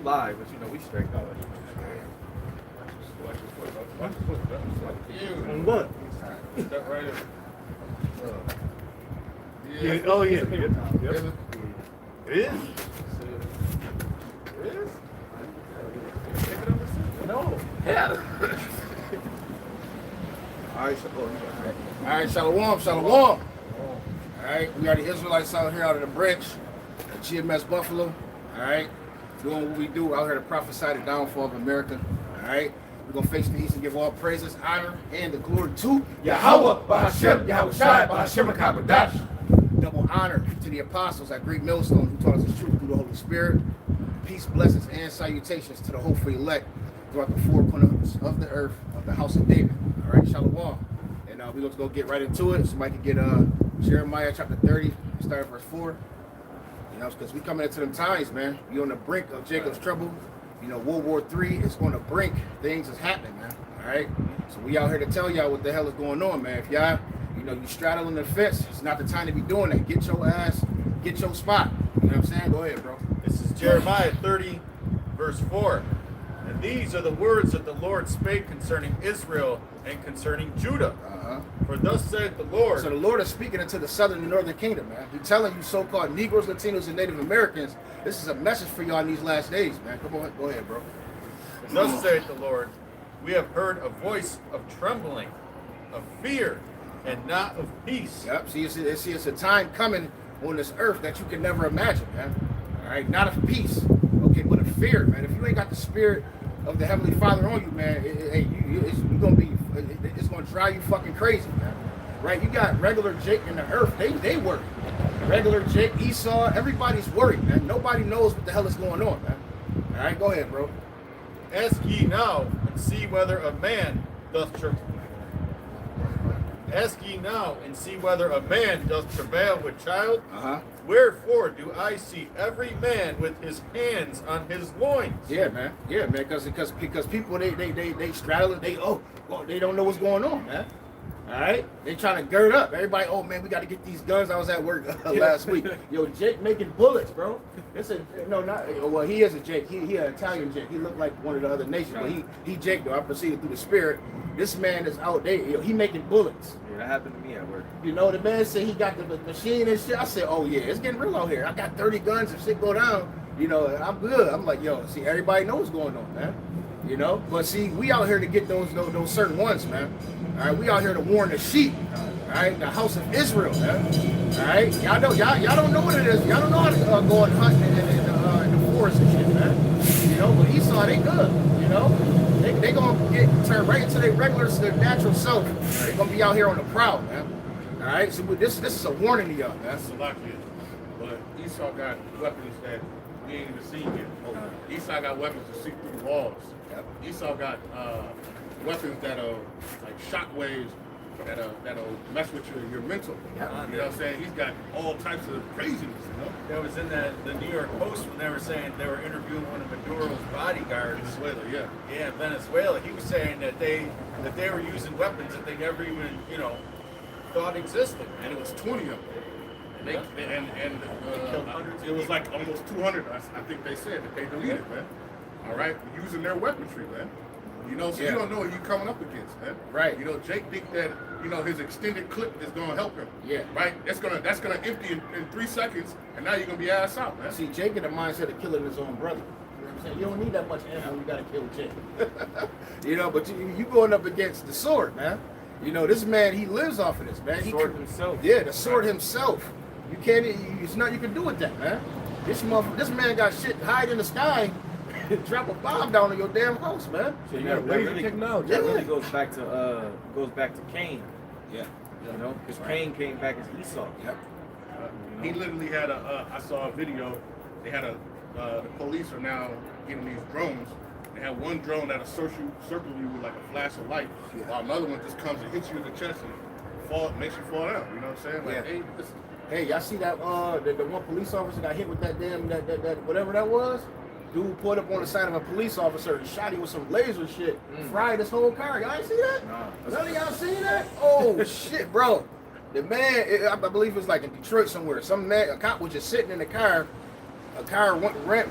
live, but you know we straight. On what? Step right in. Yeah. Oh yeah. Yep. It is. It is? No. Yeah. All right, shalom, shalom. All right, we are the Israelites out here out of the branch of GMS Buffalo. All right, doing what we do out here to prophesy the downfall of America. All right, we're going to face the east and give all praises, honor, and the glory to Yahweh, Bahashem, Yahweh Shai, Bahashem, HaKadosh. Double honor to the apostles at Great Millstone who taught us the truth through the Holy Spirit. Peace, blessings, and salutations to the hopeful elect throughout the four corners of the earth of the house of David. All right, shalom. And we're going to go get right into it. Somebody can get Jeremiah chapter 30, start at verse 4. You know, because we coming into them times, man. We on the brink of Jacob's trouble. You know, World War III is on the brink. Things is happening, man. All right? So we out here to tell y'all what the hell is going on, man. If y'all, you know, you straddling the fence, it's not the time to be doing that. Get your ass, get your spot. You know what I'm saying? Go ahead, bro. This is Jeremiah 30, verse 4. And these are the words that the Lord spake concerning Israel and concerning Judah. For thus saith the Lord. So the Lord is speaking into the southern and northern kingdom, man. He's telling you so-called Negroes, Latinos, and Native Americans, this is a message for y'all in these last days, man. Come on, go ahead, bro. Thus saith the Lord, we have heard a voice of trembling, of fear, and not of peace. Yep, see, it's a time coming on this earth that you can never imagine, man. All right, not of peace, okay, but of fear, man. If you ain't got the spirit of the Heavenly Father on you, man, it's gonna drive you fucking crazy, man. Right? You got regular Jake in the earth, they worry. Regular Jake, Esau, everybody's worried, man. Nobody knows what the hell is going on, man. All right, go ahead, bro. Ask ye now and see whether a man doth travail. Ask ye now and see whether a man doth travail with child. Wherefore do I see every man with his hands on his loins? Yeah, man. Yeah, man. Because people they straddle it. They don't know what's going on, man. All right, they trying to gird up. Everybody, oh man, we got to get these guns. I was at work last week. Yo, Jake making bullets, bro. It's a no, not well. He is a Jake. He an Italian Jake. He looked like one of the other nations, but he Jake though. I proceeded through the spirit. This man is out there. He making bullets. Yeah, that happened to me at work. You know, the man said he got the machine and shit. I said, oh yeah, it's getting real out here. I got 30 guns. If shit go down, you know, I'm good. I'm like, yo, see, everybody knows what's going on, man. You know, but see, we out here to get those certain ones, man. All right, we out here to warn the sheep. All right, the house of Israel, man. All right, y'all don't know what it is. Y'all don't know how to go and hunt in the forest and shit, man. You know, but Esau, they good. You know, they gonna get turned right into their natural self. They gonna be out here on the prowl, man. All right, so this is a warning to y'all, man. But Esau got weapons that we ain't even seen yet. Esau got weapons to see through the walls. Yep. Esau got weapons that are like shockwaves that'll mess with your mental. Yep. You know what I'm saying? He's got all types of craziness, you know? That was in the New York Post when they were saying they were interviewing one of Maduro's bodyguards. Venezuela, yeah. Yeah, in Venezuela. He was saying that they were using weapons that they never even, thought existed. And it was 20 of them. And it was like almost 200, I think they said, that they deleted, man. All right? Using their weaponry, man. You know, so you don't know what you're coming up against, man. Right. You know, Jake think that, his extended clip is going to help him. Yeah. Right? That's gonna empty in 3 seconds, and now you're going to be ass out, man. See, Jake in the mindset of killing his own brother. You know what I'm saying? You don't need that much ammo. You got to kill Jake. But you going up against the sword, man. You know, this man, he lives off of this, man. The sword himself. Yeah, the sword himself. You can't. It's nothing you can do with that, man. This man got shit hide in the sky. Drop a bomb down on your damn house, man. So you got laser technology. That really goes back to Cain. Yeah. You know, because Cain came back as Esau. Yep. He literally had I saw a video. They had the police are now getting these drones. They have one drone that'll circle you with like a flash of light, while another one just comes and hits you in the chest and makes you fall down. You know what I'm saying? Like, hey, listen. Hey, y'all see that the one police officer got hit with that damn that whatever that was? Dude pulled up on the side of a police officer and shot him with some laser shit, fried his whole car. Y'all ain't see that? Nah. None of y'all seen that? Oh shit, bro. The man, I believe it was like in Detroit somewhere. A cop was just sitting in the car, a car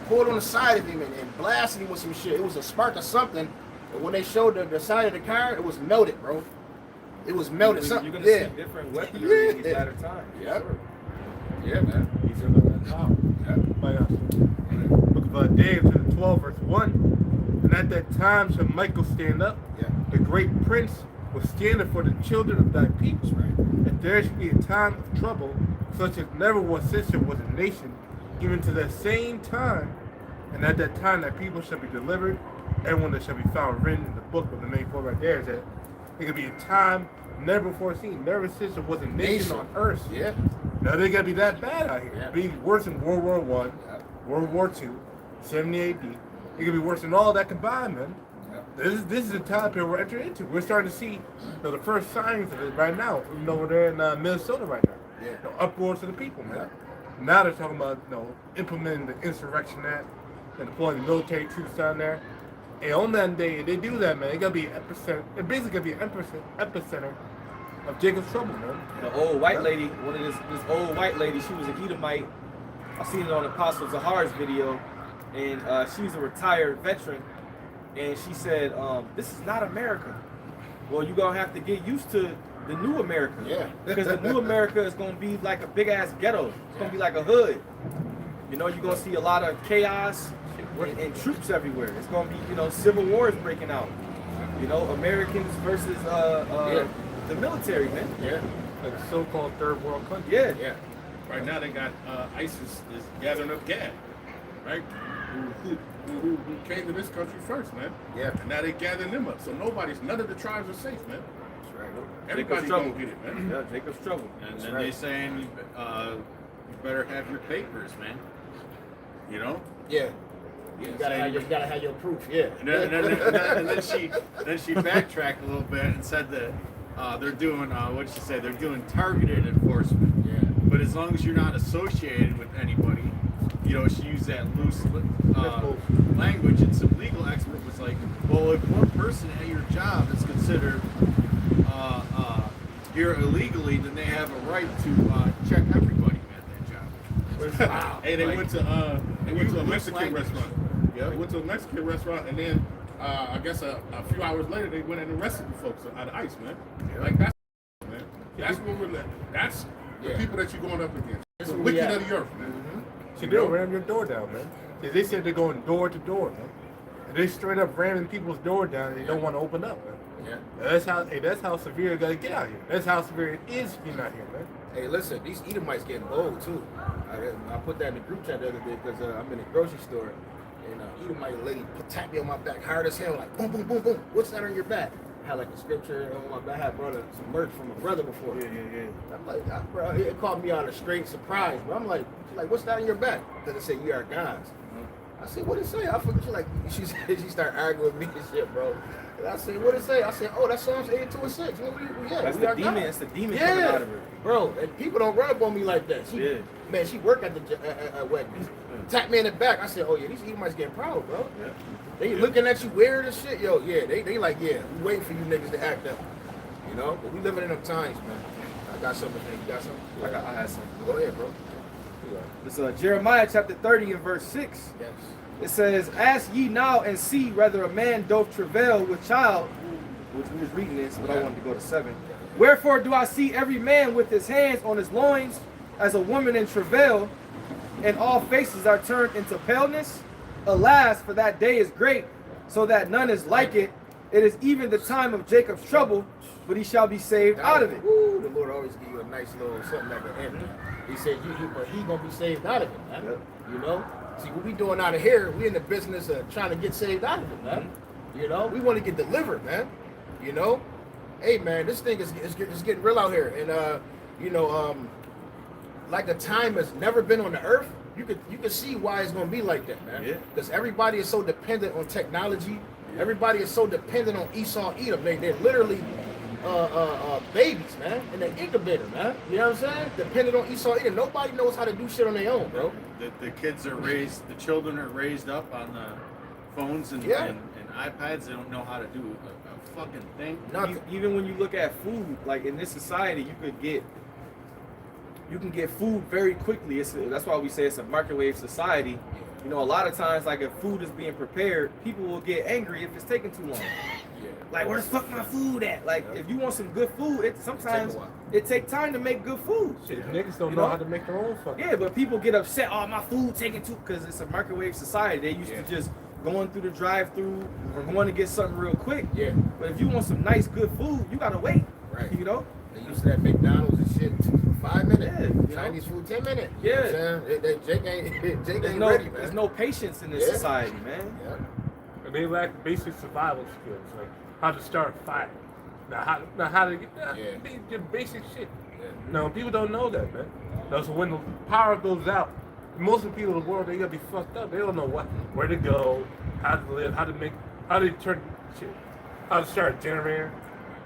pulled on the side of him and blasted him with some shit. It was a spark or something. But when they showed the side of the car, it was melted, bro. It was melted. You're going to see different weaponry in these latter times. Yeah. Sure. Yeah, man. These are the top. Book of Isaiah, 12, verse 1. And at that time shall Michael stand up, the great prince was standing for the children of thy people. Right. And there shall be a time of trouble, such as never was since there was a nation, even to that same time. And at that time that people shall be delivered, everyone that shall be found written in the book of the main four right there is that it could be a time never before seen, never since there was a nation on earth. Yeah. Now they gotta be that bad out here. Yeah. Be worse than World War I, World War II, 70 AD. It could be worse than all that combined, man. This is the time period we're entering into. We're starting to see the first signs of it right now. You know, we're in Minnesota right now. Yeah. Uproars to the people, man. Now they're talking about implementing the Insurrection Act and deploying the military troops down there. And on that day, they do that, man. It's gonna be It basically gonna be an epicenter of Jacob's trouble, man. The old white lady, this old white lady, she was an Edomite. I seen it on Apostle Zahar's video, and she's a retired veteran. And she said, this is not America. Well, you're going to have to get used to the new America. Yeah. Because the new America is going to be like a big-ass ghetto. It's going to be like a hood. You know, you're going to see a lot of chaos and troops everywhere. It's going to be, civil wars breaking out. Americans versus the military, man. Yeah. Like a so-called third world country. Yeah. Yeah. Right now they got ISIS is gathering up gas, right? Who came to this country first, man? Yeah. And now they gathering them up. So none of the tribes are safe, man. That's right. Everybody's gonna get it, man. Yeah, Jacob's trouble. And then they saying you better have your papers, man. You know? Yeah. You gotta have your proof. Yeah. And then she backtracked a little bit and said that they're doing what did she say? They're doing targeted enforcement. Yeah. But as long as you're not associated with anybody, she used that loose language, and some legal expert was like, well, if one person at your job is considered here illegally, then they have a right to check everybody at that job. Wow. Hey, they went to a Mexican language. restaurant. Yeah, they went to a Mexican restaurant, and then I guess a few hours later they went and arrested the folks out of ICE, man. Yeah. Like that's man. That's what we're. That's the people that you're going up against. It's the wicked of the earth, man. See, they'll ram your door down, man. See, they said they're going door to door, man. And they straight up ramming people's door down and they don't want to open up, man. Yeah. That's how severe it gotta get out here. That's how severe it is being out here, man. Hey, listen, these Edomites getting bold too. I put that in the group chat the other day because I'm in a grocery store and Edomite lady tapped me on my back hard as hell, like boom, boom, boom, boom. What's that on your back? I had like a scripture on my back. I had brought some merch from my brother before. Yeah. I'm like, bro, it caught me out of straight surprise. But I'm like, she's like, what's that on your back? Because it said, "You are God's." I said, what did it say? I forget. She started arguing with me and shit, bro. And I said, what did it say? I said, oh, that's Psalms 82:6. That's the demon. It's the demon coming out of her. Bro, and people don't run up on me like that. Man, she worked at the Wegmans. Tapped me in the back. I said, oh yeah, these Edomites getting proud, bro. Yeah. They looking at you weird as shit, yo. Yeah, they like, yeah, we waiting for you niggas to act up. But we living in them times, man. I got something. You got something? I had something. Go ahead, bro. It's Jeremiah chapter 30 and verse 6. Yes. It says, ask ye now and see whether a man doth travail with child, which we was reading this, but I wanted to go to 7. Wherefore do I see every man with his hands on his loins as a woman in travail, and all faces are turned into paleness? Alas, for that day is great, so that none is like it. It is even the time of Jacob's trouble, but he shall be saved out of it. Ooh, the Lord always give you a nice little something at the end. He said, but he gonna be saved out of it, man. See, what we doing out of here, we in the business of trying to get saved out of it, man. We want to get delivered, man. Hey, man, this thing is getting real out here, and like the time has never been on the earth. You could see why it's gonna be like that, man. Because everybody is so dependent on technology. Everybody is so dependent on Esau, Edom. They're literally babies, man, in the incubator, man. You know what I'm saying? Dependent on Esau, Edom. Nobody knows how to do shit on their own, bro. The kids are raised, the children are raised up on the phones and iPads. They don't know how to do a fucking thing. Even when you look at food, like in this society, you you can get food very quickly. That's why we say it's a microwave society. You know, a lot of times, like if food is being prepared, people will get angry if it's taking too long. Like, where the fuck my food at? Like, if you want some good food, sometimes it takes time to make good food. Shit, niggas don't know how to make their own fucking. Yeah, but people get upset. Oh, my food taking too, because it's a microwave society. They used to just going through the drive-through or going to get something real quick. Yeah. But if you want some nice, good food, you gotta wait. Right. You know. They used to have McDonald's and shit 5 minutes. Yeah, Chinese food 10 minutes. Yeah. You know what I'm saying? Jake ain't There's ready, man. There's no patience in this society, man. Yeah. And they lack basic survival skills, like how to start a fire. Now how to get basic shit. Yeah. No, people don't know that, man. No, so when the power goes out, most of the people in the world, they gotta be fucked up. They don't know where to go, how to live, how to turn shit, how to start a generator,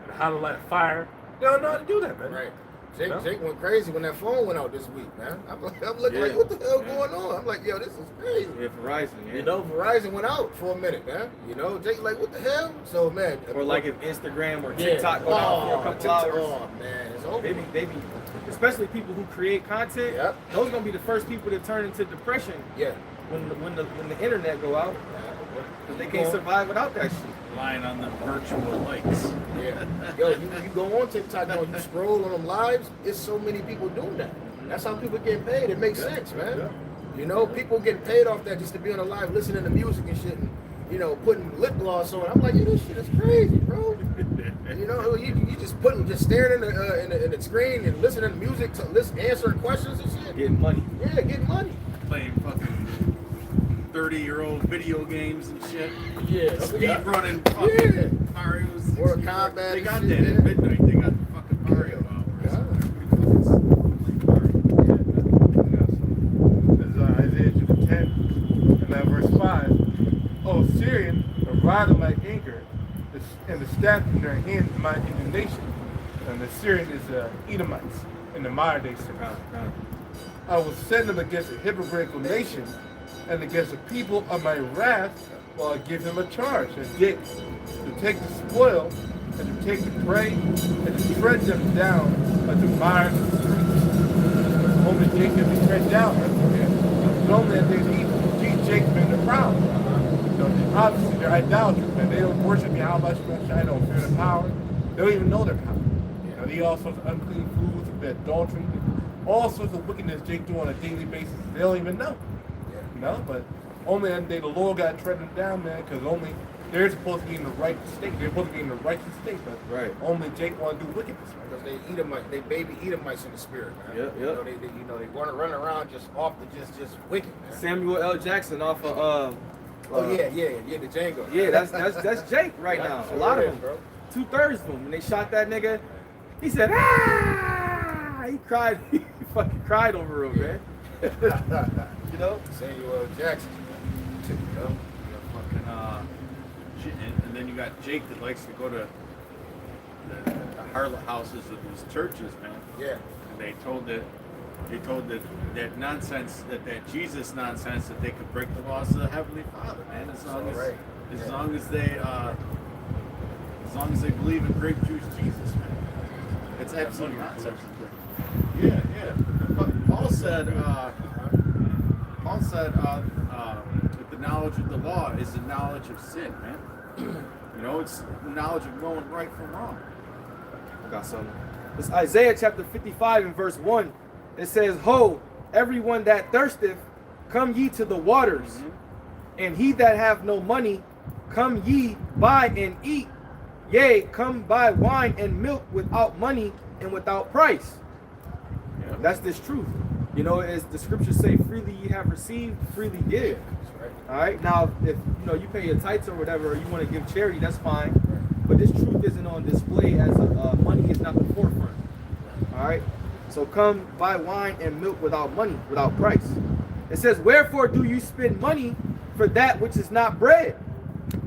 and how to light a fire. They don't know how to do that, man. Right. No? Jake went crazy when that phone went out this week, man. I'm looking like, what the hell going on? I'm like, yo, this is crazy. Yeah, Verizon. Yeah. You know, Verizon went out for a minute, man. You know, Jake like, what the hell? So, man. Or like if Instagram or TikTok go out for a couple hours. Oh, man, it's over. They be, especially people who create content. Yep. Those gonna be the first people to turn into depression. Yeah. When the internet go out, because they can't survive without that shit. Relying on the virtual likes. Yeah. Yo, you go on TikTok, you scroll on them lives, it's so many people doing that. That's how people get paid. It makes sense, man. Yeah. You know, people getting paid off that just to be on a live listening to music and shit and, you know, putting lip gloss on. I'm like, yo, this shit is crazy, bro. You know, you just staring in the screen and listening to music, answering questions and shit. Getting money. Yeah, getting money. Playing fucking 30-year-old video games and shit. Yeah. Speed running fucking Mario's. Mortal Kombat They got and that shit, at yeah. midnight. They got the fucking Mario hours. This is Isaiah chapter 10, and then verse 5. Oh, Syrian, the rod of my anger, and the staff in their hand of my indignation. And the Syrian is the Edomites in the modern day Syria. I will send them against a hypocritical nation and against the people of my wrath, while I give them a charge, a dick, to take the spoil, and to take the prey, and to tread them down like the mire of the streets. Only Jake can be tread down. It's only that they need Jake's been the problem. You know, obviously they're idolaters, man. They don't worship Yahweh, they don't fear the power. They don't even know their power. You know, they eat all sorts of unclean foods, the adultery, all sorts of wickedness Jake do on a daily basis. They don't even know. You know, but only that day the Lord got to tread them down, man, because only they're supposed to be in the right state. They're supposed to be in the righteous state, but only Jake want to do wickedness. Because they baby Edomites in the spirit, man. Yep. You know, they want to run around just off the just wicked, man. Samuel L. Jackson off of the Django. Yeah, that's Jake right now. A lot of them, bro. 2/3 of them. When they shot that nigga, he said, "Ah!" He cried. He fucking cried over him, man. You know, Samuel L. Jackson. You know, Fucking shit, and then you got Jake that likes to go to the harlot houses of these churches, man. Yeah. And they told that nonsense, that Jesus nonsense, that they could break the laws of the Heavenly Father, man. As long as they believe in grape juice Jesus, man. It's absolute nonsense. Yeah. But Paul said that the knowledge of the law is the knowledge of sin, man. You know, it's the knowledge of knowing right from wrong. I got something. It's Isaiah chapter 55 and verse 1. It says, "Ho, everyone that thirsteth, come ye to the waters, and he that have no money, come ye buy and eat. Yea, come buy wine and milk without money and without price." Yeah. That's this truth. You know, as the scriptures say, freely ye have received, freely give. All right. Now, if you pay your tithes or whatever, or you want to give charity, that's fine. But this truth isn't on display as money is not the forefront. All right. So come buy wine and milk without money, without price. It says, "Wherefore do you spend money for that which is not bread,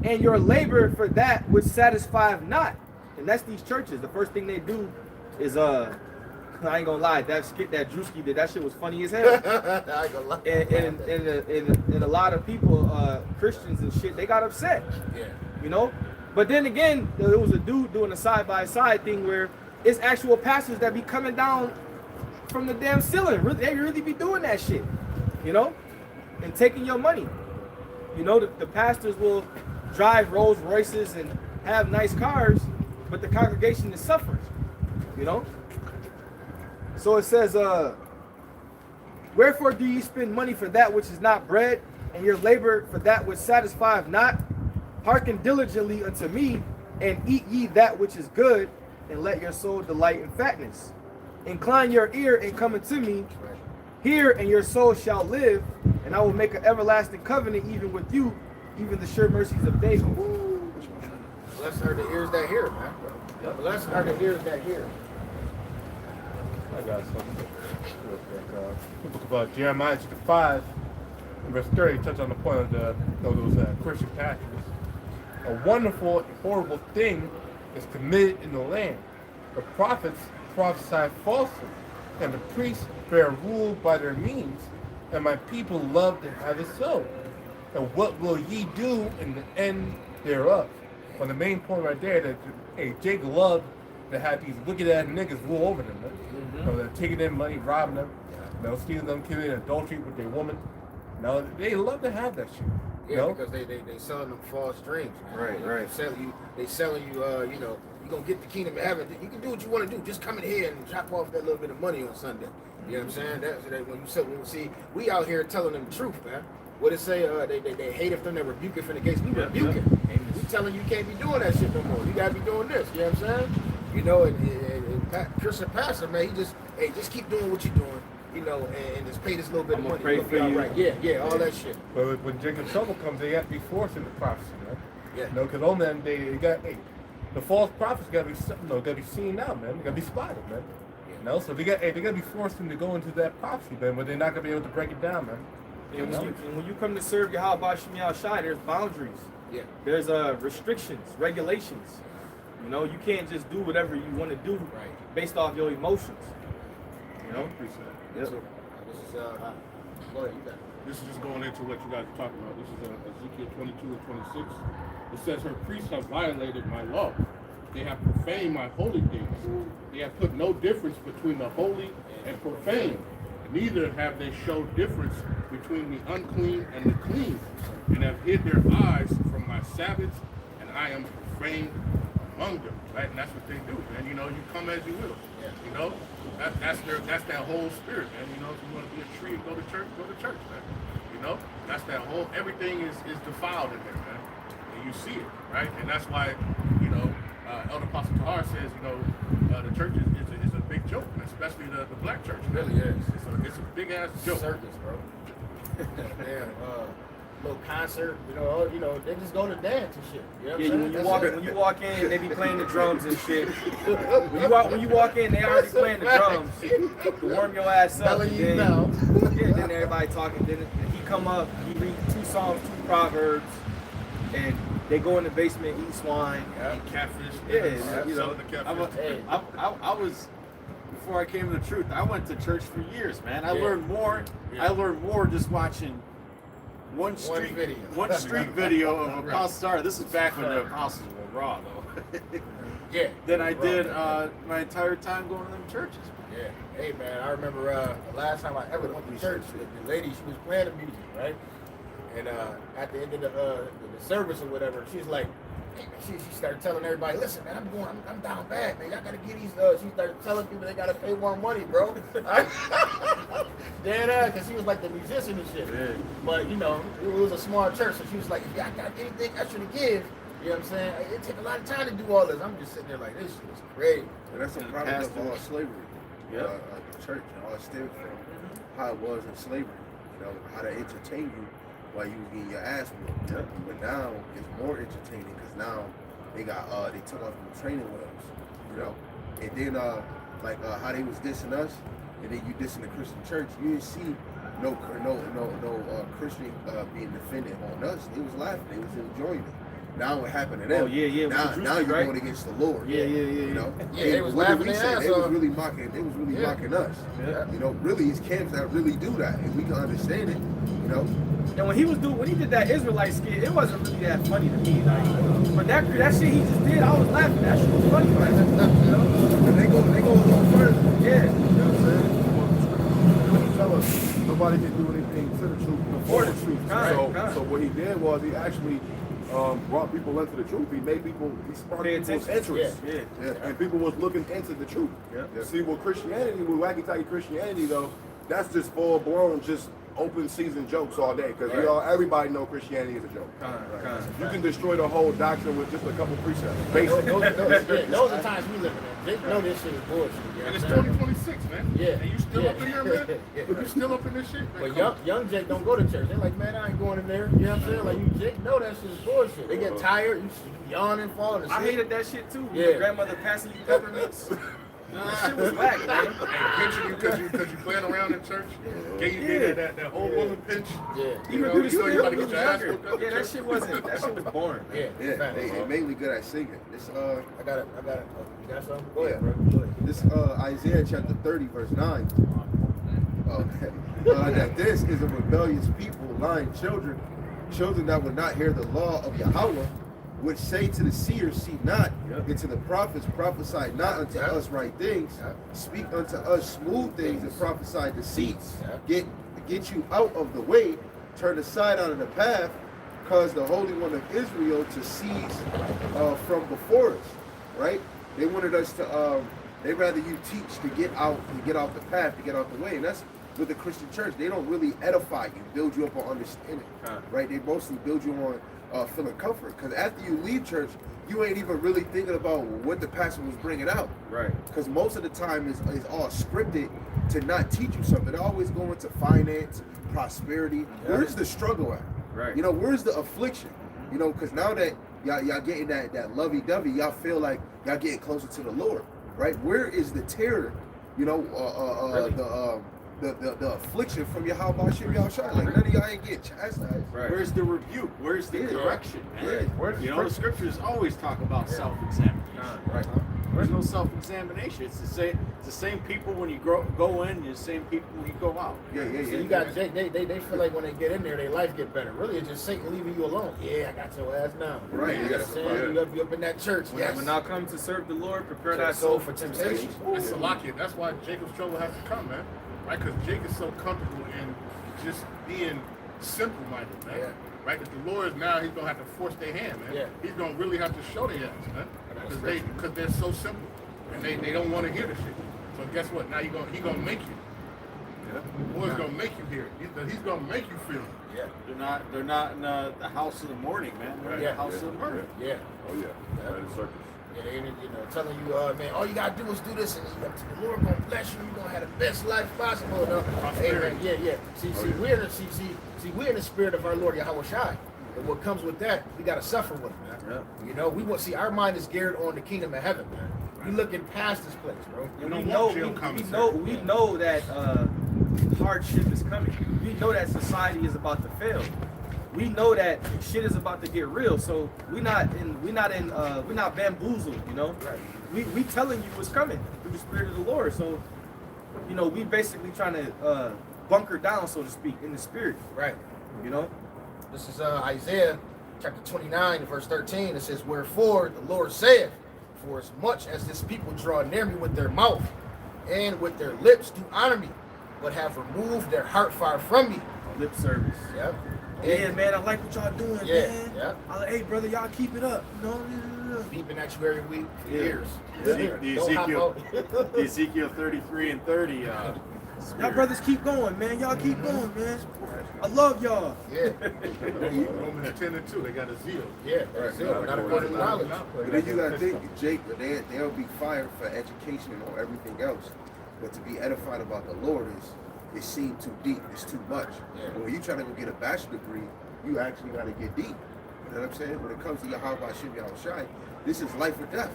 and your labor for that which satisfieth not?" And that's these churches. The first thing they do is I ain't gonna lie, that skit that Drewski did, that shit was funny as hell. I ain't gonna lie. And a lot of people, Christians and shit, they got upset. Yeah. You know? But then again, there was a dude doing a side-by-side thing where it's actual pastors that be coming down from the damn ceiling. They really be doing that shit, you know, and taking your money. You know, the pastors will drive Rolls Royces and have nice cars, but the congregation is suffering, you know. So it says, wherefore do ye spend money for that which is not bread, and your labor for that which satisfieth not? Hearken diligently unto me, and eat ye that which is good, and let your soul delight in fatness. Incline your ear and come unto me. Hear, and your soul shall live, and I will make an everlasting covenant even with you, even the sure mercies of David. Woo. Blessed are the ears that hear, man. Blessed are the ears that hear. I got something real quick. The book of Jeremiah chapter 5, and verse 30, touch on the point of those Christian pastors. A wonderful and horrible thing is committed in the land. The prophets prophesy falsely, and the priests bear rule by their means, and my people love to have it so. And what will ye do in the end thereof? Well, the main point right there that Jake loved to have these wicked ass niggas rule over them. Man. You know, they're taking their money, robbing them, you know, stealing them, committing adultery with their woman. You know, they love to have that shit. Yeah, You know? because they selling them false dreams. Right. They selling you, you know, you gonna get the kingdom of heaven. You can do what you want to do. Just come in here and drop off that little bit of money on Sunday. You know what I'm saying? That's when you see, we out here telling them the truth, man. What it say? They hate if them, they rebuke it from the gates. We rebuke it. We telling you can't be doing that shit no more. You gotta be doing this. You know what I'm saying? You know, and Christian pastor, man, he just keep doing what you're doing. You know, and just pay this little bit of money. Pray for you. Right. Yeah, all that shit. But when Jacob trouble comes, they have to be forced into prophecy, man. Yeah. You know, because on them they got the false prophets gotta be seen out, man. They gotta be spotted, man. You know, so they gotta be forced into go into that prophecy, man, but they're not gonna be able to break it down, man. And when you come to serve Yahweh Shemi Shai, there's boundaries. Yeah. There's restrictions, regulations. You know, you can't just do whatever you want to do based off your emotions. You know? Yep. So, this is go ahead, you got it. This is just going into what you guys are talking about. This is Ezekiel 22 and 26. It says, her priests have violated my law. They have profaned my holy things. They have put no difference between the holy and profane. Neither have they showed difference between the unclean and the clean, and have hid their eyes from my Sabbaths, and I am profane among them. Right? And that's what they do, man. You know, you come as you will. You know? That's that whole spirit, man. You know, if you want to be a tree and go to church, man. You know? That's that whole, everything is defiled in there, man. And you see it, right? And that's why, you know, Elder Apostle Tahar says, you know, the church is a big joke, man, especially the black church. It really is. It's a big ass joke. Circus, bro. Damn, little concert, you know, they just go to dance and shit. You know what I'm saying? When you walk in, they be playing the drums and shit. When you walk in, they already playing the drums to warm your ass up. Telling you now. Yeah, then everybody talking. Then he come up, he read 2 Psalms, 2 Proverbs, and they go in the basement, eat swine. Eat catfish. Yeah, you know. The catfish. I was, before I came to the truth, I went to church for years, man. I learned more. Yeah. I learned more just watching one street video of Apostle Star. This is back when the apostles were raw, though. Yeah. Than I did my entire time going to them churches. Yeah. Hey, man, I remember the last time I ever went to church, the lady, she was playing the music, right? And at the end of the service or whatever, she's like, she started telling everybody, listen, man, I'm down bad, man. Y'all gotta get these. She started telling people they gotta pay more money, bro. Dead because she was like the musician and shit. Yeah. But you know, it was a small church, so she was like, if y'all got anything extra to give, you know what I'm saying? It take a lot of time to do all this. I'm just sitting there like, this shit is crazy. And that's a product of all slavery. The church and all stemmed from how it was in slavery. You know, how they entertain you while you was getting your ass whooped. But now it's more entertaining because now they got they took off the training wheels. You know, and then how they was dissing us, and then you dissing the Christian church. You didn't see no Christian being defended on us. They was laughing. They was enjoying it. Now what happened to them? Oh yeah. Now you're going against the Lord. Yeah. You know, Yeah, they was laughing their ass They was off. really mocking. They was really mocking us. Yeah. You know, really, it's camps that really do that, and we can understand it. You know, And when he did that Israelite skit, it wasn't really that funny to me. Like, but that shit he just did, I was laughing. That shit was funny. Like, you know? and they go a little further. Yeah. You know what I'm saying? So what he did was he actually brought people into the truth. He sparked people's interest. Yeah. And people was looking into the truth. Yeah. See, what Christianity, what I can tell you Christianity though, that's just full blown, just open season jokes all day. Because everybody know Christianity is a joke. You can destroy the whole doctrine with just a couple precepts. Basic. Those are times we living in. They know this shit is bullshit. And it's 2026, man. Yeah. And you still up in there, man? Yeah. You still up in this shit, man? But young Jake don't go to church. They're like, man, I ain't going in there. You know what I'm saying? Like, you Jake know that shit is bullshit. They get tired, you yawning, falling asleep. I hated that shit too. Yeah. Your grandmother passing you peppermints. That shit was whack, man. And pinching you because you playing around in church. Gave you that old woman pinch. Yeah. You Even know, through you the know you about to school, get your ass younger. whooped up. Yeah, that shit was boring. Yeah. Yeah, they made me good at singing. This I got it. Oh, you got something? Go ahead, Yeah. bro. Go ahead. this Isaiah chapter 30 verse 9. That this is a rebellious people, lying children that would not hear the law of Yahweh, which say to the seers, see not, and to the prophets, prophesy not unto us right things, speak unto us smooth things, and prophesy deceits. Get you out of the way, turn aside out of the path, cause the Holy One of Israel to cease from before us. Right? They wanted us to. They rather you teach to get out the path, to get out the way, and that's with the Christian church. They don't really edify you, build you up on understanding. Right? They mostly build you on feeling comfort. Because after you leave church, you ain't even really thinking about what the pastor was bringing out. Right. Because most of the time is all scripted to not teach you something. They always go into finance, prosperity. Where's the struggle at? Right. You know, where's the affliction? You know, because now that y'all getting that lovey-dovey, y'all feel like y'all getting closer to the Lord. Right? Where is the terror? You know, the affliction from Yahweh Hashem Yahushua. Like none of y'all ain't getting chastised. Right. Where's the rebuke? Where's the correction, man? Yeah. You know, the scriptures always talk about self-examination. Right. There's no self-examination. It's the same people when you go in, and the same people when you go out. Yeah. So you got Jake, they feel like when they get in there, their life get better. Really, it's just Satan leaving you alone. Yeah, I got your ass now. Right. You know what I'm saying? You up in that church. Yes. When thou come to serve the Lord, prepare That thy soul soul for for temptation. temptation. That's a lock in. That's why Jacob's trouble has to come, man. Right? Because Jake is so comfortable in just being simple-minded, man. Yeah. Right? Because the Lord now, he's going to have to force their hand, man. Yeah. He's going to really have to show their ass, man. Because they're so simple. And they don't want to hear the shit. So guess what? Now he's gonna make you. The Lord's gonna make you hear it. He's gonna make you feel it. Yeah. They're not in the house of the morning, man. They're in the house of the morning. Yeah. Oh yeah. Right in circus. Yeah, they, telling you, man, all you gotta do is do this, and the Lord gonna bless you. You gonna have the best life possible. No? Hey, man, yeah. See, we're in the spirit of our Lord Yahweh Shai. And what comes with that, we gotta suffer with it, man. Yeah. You know, we want see our mind is geared on the kingdom of heaven, man. We looking past this place, bro. And we We know that hardship is coming. We know that society is about to fail. We know that shit is about to get real. So we're not bamboozled, you know. Right. We telling you what's coming through the spirit of the Lord. So, you know, we basically trying to bunker down, so to speak, in the spirit. Right. You know. This is Isaiah chapter 29, verse 13. It says, "Wherefore the Lord saith, for as much as this people draw near me with their mouth and with their lips do honor me, but have removed their heart far from me." Lip service. Yep. Yeah, man, I like what y'all doing, Yeah, man. yeah. Hey, brother, y'all keep it up. No. Beeping at you every week for Yeah. years. The Don't hop Ezekiel, out. the Ezekiel 33 and 30. Y'all brothers keep going, man. Y'all keep going, man. I love y'all. Yeah. Romans 10 and 2, they got a zeal. Yeah. That's it. Not according to knowledge. But then you gotta think, Jake, they'll be fired for education and everything else. But to be edified about the Lord it seemed too deep. It's too much. Yeah. But when you try to go get a bachelor degree, you actually gotta get deep. You know what I'm saying? When it comes to Yahweh Hashem Yahushai, this is life or death.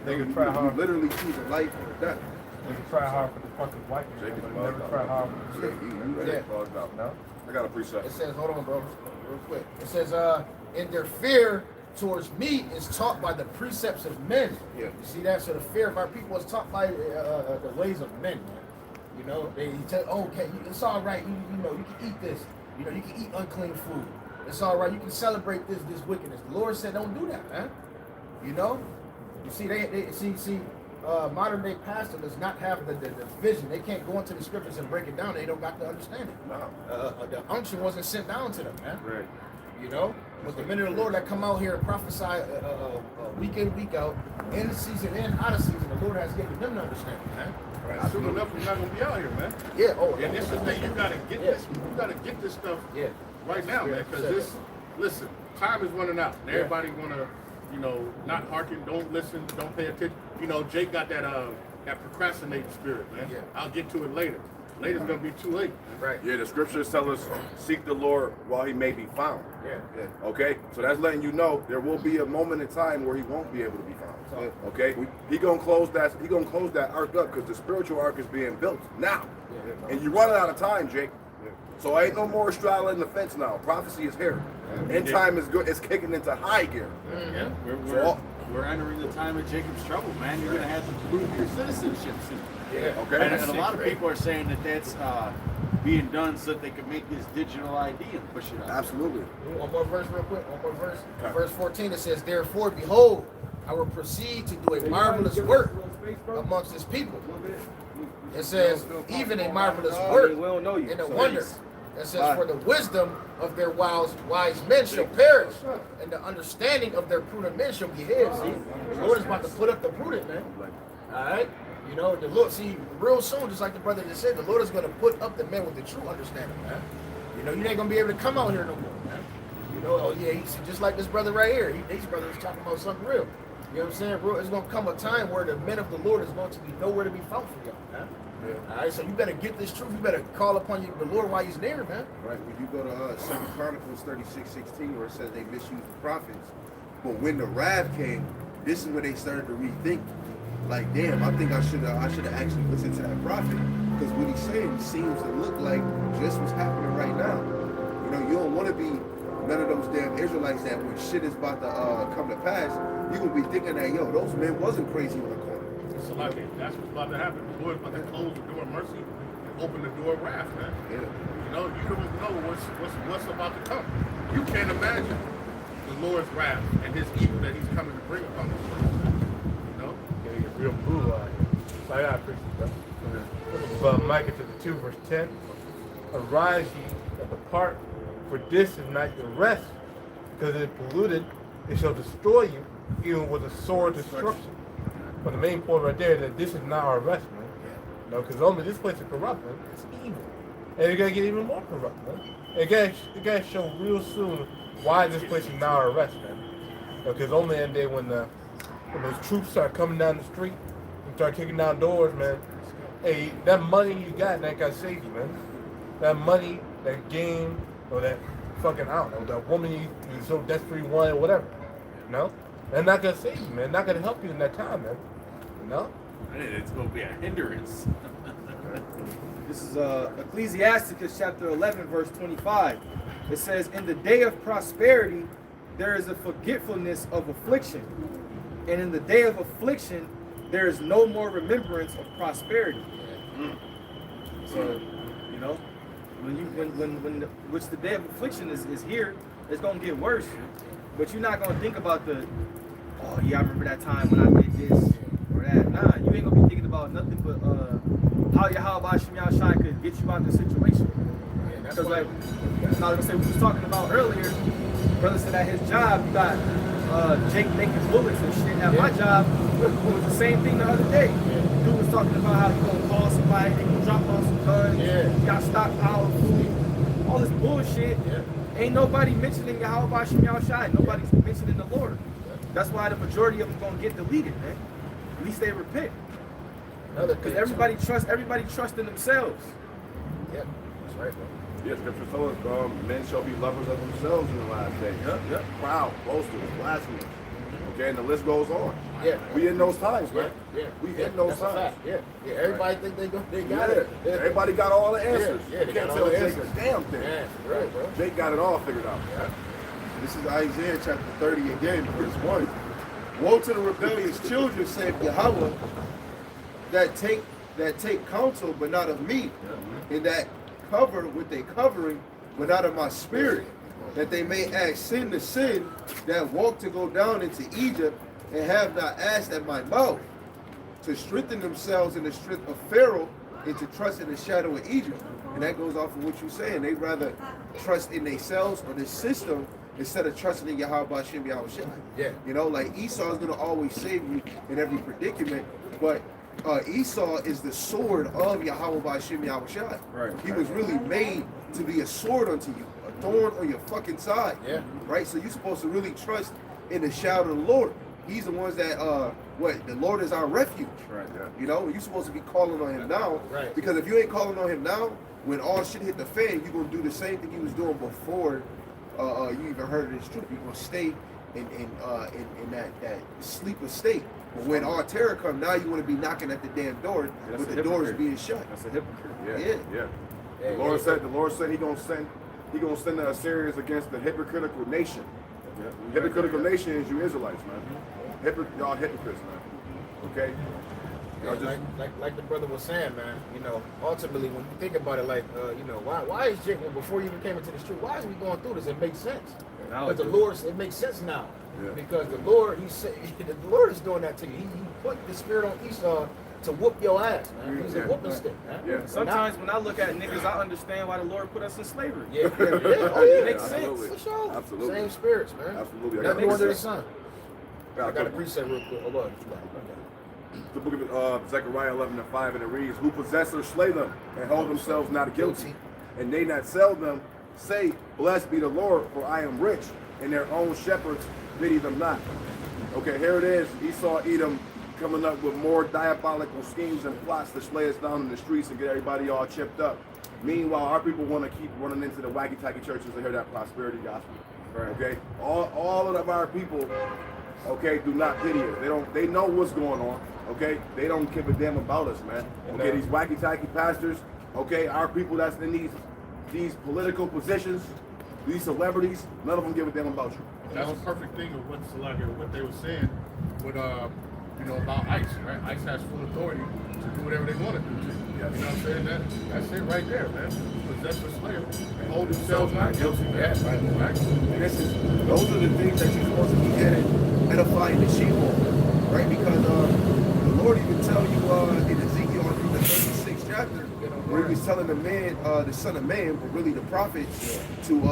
They can You try hard. literally choosing life or death. They can try hard for the fucking white man, but they never try hard for the Yeah, you Yeah. Bugged out. No? I got a precept. It says, hold on, bro, real quick. It says, and their fear towards me is taught by the precepts of men. Yeah. You see that? So the fear of our people is taught by the ways of men. You know, they tell, okay, it's all right. You know, you can eat this. You know, you can eat unclean food. It's all right. You can celebrate this wickedness. The Lord said, don't do that, man. You know. You see, modern day pastor does not have the vision. They can't go into the scriptures and break it down. They don't got the understanding. The unction wasn't sent down to them, man. Right. You know, but the men of the Lord that come out here and prophesy week in, week out, in season and out of season, the Lord has given them the understanding, man. Right. Soon enough, we're not gonna be out here, man. Yeah. Oh, And this is the thing. You gotta get this. You gotta get this stuff right now, man. Because this, listen, time is running out, and everybody wanna, you know, not hearken, don't listen, don't pay attention. You know, Jake got that procrastinating spirit, man. Yeah. I'll get to it later. Later's gonna be too late. right. Yeah, the scriptures tell us, seek the Lord while he may be found. Yeah. Okay? So that's letting you know there will be a moment in time where he won't be able to be found. Okay? He gonna close that ark up because the spiritual ark is being built now. And you're running out of time, Jake. So ain't no more straddling the fence now. Prophecy is here. End time is good. It's kicking into high gear. Yeah, we're entering the time of Jacob's trouble, man. You're gonna have to prove your citizenship soon. Yeah. Okay? And a lot of people are saying that that's being done so that they can make this digital ID and push it out. Absolutely. One more verse real quick. One more verse. Okay. Verse 14, it says, therefore, behold, I will proceed to do a marvelous work amongst his people. It says, even a marvelous work We don't know you. and a So wonder. It says, for the wisdom of their wise men shall perish, and the understanding of their prudent men shall be hid. See, the Lord is about to put up the prudent, man. All right? You know, the Lord, see, real soon, just like the brother just said, the Lord is going to put up the men with the true understanding, man. You know, you ain't going to be able to come out here no more, man. You know, oh yeah, he's just like this brother right here. These brothers talking about something real. You know what I'm saying, bro? It's going to come a time where the men of the Lord is going to be nowhere to be found for y'all, man. All right, so you better get this truth. You better call upon the Lord while he's near, man. Right, when you go to 2 Chronicles 36:16, where it says they misused the prophets, but when the wrath came, this is when they started to rethink. Like, damn, I think I should have actually listened to that prophet, because what he's saying seems to look like just what's happening right now. You know, you don't want to be none of those damn Israelites that when shit is about to come to pass, you gonna be thinking that, yo, those men wasn't crazy in the corner. So like that's what's about to happen. The Lord's about to close the door of mercy and open the door of wrath, man. Yeah. You know, you don't know what's about to come. You can't imagine the Lord's wrath and his evil that he's coming to bring upon this place. You know? Gotta get real blue eye. So I appreciate that. But Micah chapter 2, verse 10. Arise ye and depart, for this is not your rest, because it is polluted, it shall destroy you, even with a sword destruction. But the main point right there is that this is not our rest, man. You know, because only this place is corrupt, man. It's evil. And it's gonna get even more corrupt, man. It gotta show real soon why this place is not our rest, man. Because only that day when those troops start coming down the street and start kicking down doors, man. Hey, that money you got, that got save you, man. That money, that game, or that fucking, I don't know, that woman you so desperately wanted, whatever. You know? They're not gonna save you, man. Not gonna help you in that time, man. You know? It's going to be a hindrance. This is Ecclesiasticus chapter 11, verse 25. It says, in the day of prosperity, there is a forgetfulness of affliction. And in the day of affliction, there is no more remembrance of prosperity. So, you know, which the day of affliction is here, it's going to get worse. But you're not going to think about oh yeah, I remember that time when I did this or that. Nah, you ain't going to be thinking about nothing but how Yahweh Shem Yahshai could get you out of the situation. Because like, I was going to say, we was talking about earlier, brother said at his job, you got Jake making bullets and shit. At my job, it was the same thing the other day. Dude was talking about how he going to call somebody, they going to drop off some guns, you got stockpile of food, all this bullshit. Ain't nobody mentioning Yahweh Shem Yahshai. Nobody's mentioning the Lord. That's why the majority of them gonna get deleted, man. At least they repent. Because everybody trusts in themselves. Yeah, that's right, bro. Yeah, scripture tells us men shall be lovers of themselves in the last days. Proud, boasters, blasphemers. Okay, and the list goes on. Yeah. We in those times, man. Yeah. We in those That's a times. fact. Yeah. Everybody think they got it. Everybody got all the answers. Yeah, You they can't got tell all the Jake a answers. damn thing. Yeah, right, bro. Jake got it all figured out. Yeah. This is Isaiah chapter 30 again, verse 1. Woe to the rebellious children, saith Yahweh, that take counsel, but not of me, and that cover with a covering, but not of my spirit, that they may add sin to sin, that walk to go down into Egypt, and have not asked at my mouth. to strengthen themselves in the strength of Pharaoh and to trust in the shadow of Egypt. And that goes off of what you're saying. They rather trust in themselves or the system instead of trusting in Yahweh Hashem Yahweh. Yeah. You know, like Esau is going to always save you in every predicament, but Esau is the sword of Yahweh Hashem Yahweh. Right. He was really made to be a sword unto you, a thorn on your fucking side. Yeah. Right? So you're supposed to really trust in the shadow of the Lord. He's the ones that, the Lord is our refuge. Right. Yeah. You know, you're supposed to be calling on him now. Right. Because if you ain't calling on him now, when all shit hit the fan, you're going to do the same thing you was doing before you even heard of this truth. You're going to stay in that sleeper state. But when all terror come, now you want to be knocking at the damn door, That's with a the doors hypocrite. being shut. That's a hypocrite. Yeah. Yeah. Yeah. The Lord said he gonna send the Assyrians against the hypocritical nation. Hypocritical nation is you Israelites, man. Y'all hypocrites, man. Okay? Yeah, Y'all just, like the brother was saying, man. You know, ultimately, when you think about it, like, you know, why is Jacob, before you even came into the street, why is we going through this? It makes sense. Now Because it the does. Lord, it makes sense now. Yeah. Because the Lord, he said, the Lord is doing that to you. He put the spirit on Esau to whoop your ass, man. He's a Yeah. whooping stick, man. Yeah. Sometimes when I look at niggas, I understand why the Lord put us in slavery. Yeah, yeah, yeah. Oh, yeah. Makes Absolutely. sense. For sure. Absolutely. Same spirits, man. Absolutely. I Nothing got under the precept. sun. I got a precept real quick. Oh, what? the book of Zechariah 11:5, and it reads, "Who possess or slay them, and hold themselves not guilty, and they not sell them, say, Blessed be the Lord, for I am rich, and their own shepherds pity them not." Okay, here it is. Esau, Edom, coming up with more diabolical schemes and plots to slay us down in the streets and get everybody all chipped up. Meanwhile, our people want to keep running into the wacky-tacky churches to hear that prosperity gospel. Right. Okay, all of our people, okay, do not pity us. They know what's going on. Okay, they don't give a damn about us, man. Okay, these wacky-tacky pastors. Okay, our people that's in these political positions, these celebrities, none of them give a damn about you. That's a perfect thing of what they were saying with you know, about ICE, right? ICE has full authority to do whatever they want to do. You know what I'm saying? That's it right there, man. Possess or slay, and hold themselves not guilty, man. Right? And those are the things that you're supposed to be edifying the sheep on, right? Because the Lord even tell you in Ezekiel, I think the 36th chapter, where he was telling the man, the son of man, but really the prophet, to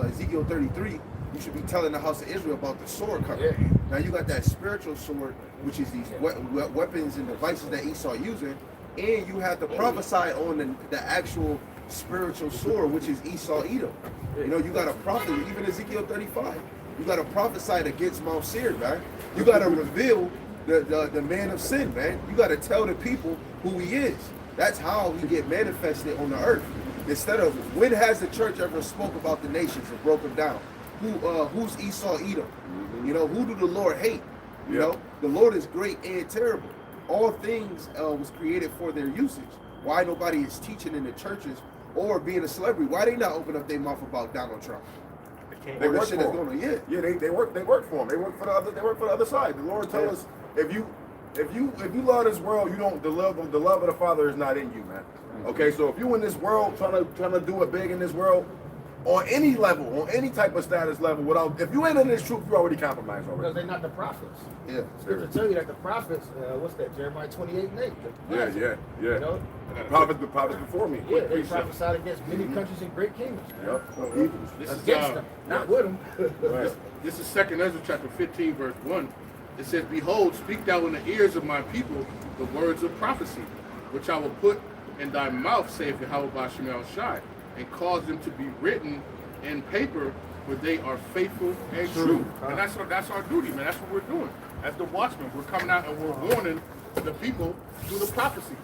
Ezekiel 33, you should be telling the house of Israel about the sword coming. Yeah. Now you got that spiritual sword, which is these weapons and devices that Esau using, and you have to prophesy on the actual spiritual sword, which is Esau Edom. You know, you got to prophet, even Ezekiel 35. You got to prophesy against Mount Seir, man. You got to reveal the man of sin, man. You got to tell the people who he is. That's how he get manifested on the earth. Instead of, when has the church ever spoke about the nations and broke them down? Who's Esau Edom? You know, who do the Lord hate? You know, the Lord is great and terrible. All things was created for their usage. Why nobody is teaching in the churches or being a celebrity? Why they not open up their mouth about Donald Trump? They Or the work shit for that's him. going on. Yeah. Yeah, they work for them. They work for the other side. The Lord tells us, if you love this world, you don't the love of the Father is not in you, man. Okay, so if you in this world trying to do it big in this world, on any level, on any type of status level, if you ain't in this truth, you already compromised Because already. they're not the prophets. Yeah. Scripture tell you that the prophets, what's that, Jeremiah 28:8. Yeah. You know? The prophets before me. Yeah, they prophesied against many countries and great kingdoms. Yep. This is Against them, not with them. Right. This is 2 Ezra chapter 15, verse 1. It says, "Behold, speak thou in the ears of my people the words of prophecy, which I will put in thy mouth, saith Yahweh Ba'ashem Yahushai, and cause them to be written in paper, for they are faithful and true." And that's our duty, man. That's what we're doing. As the watchmen, we're coming out and we're warning the people through the prophecies.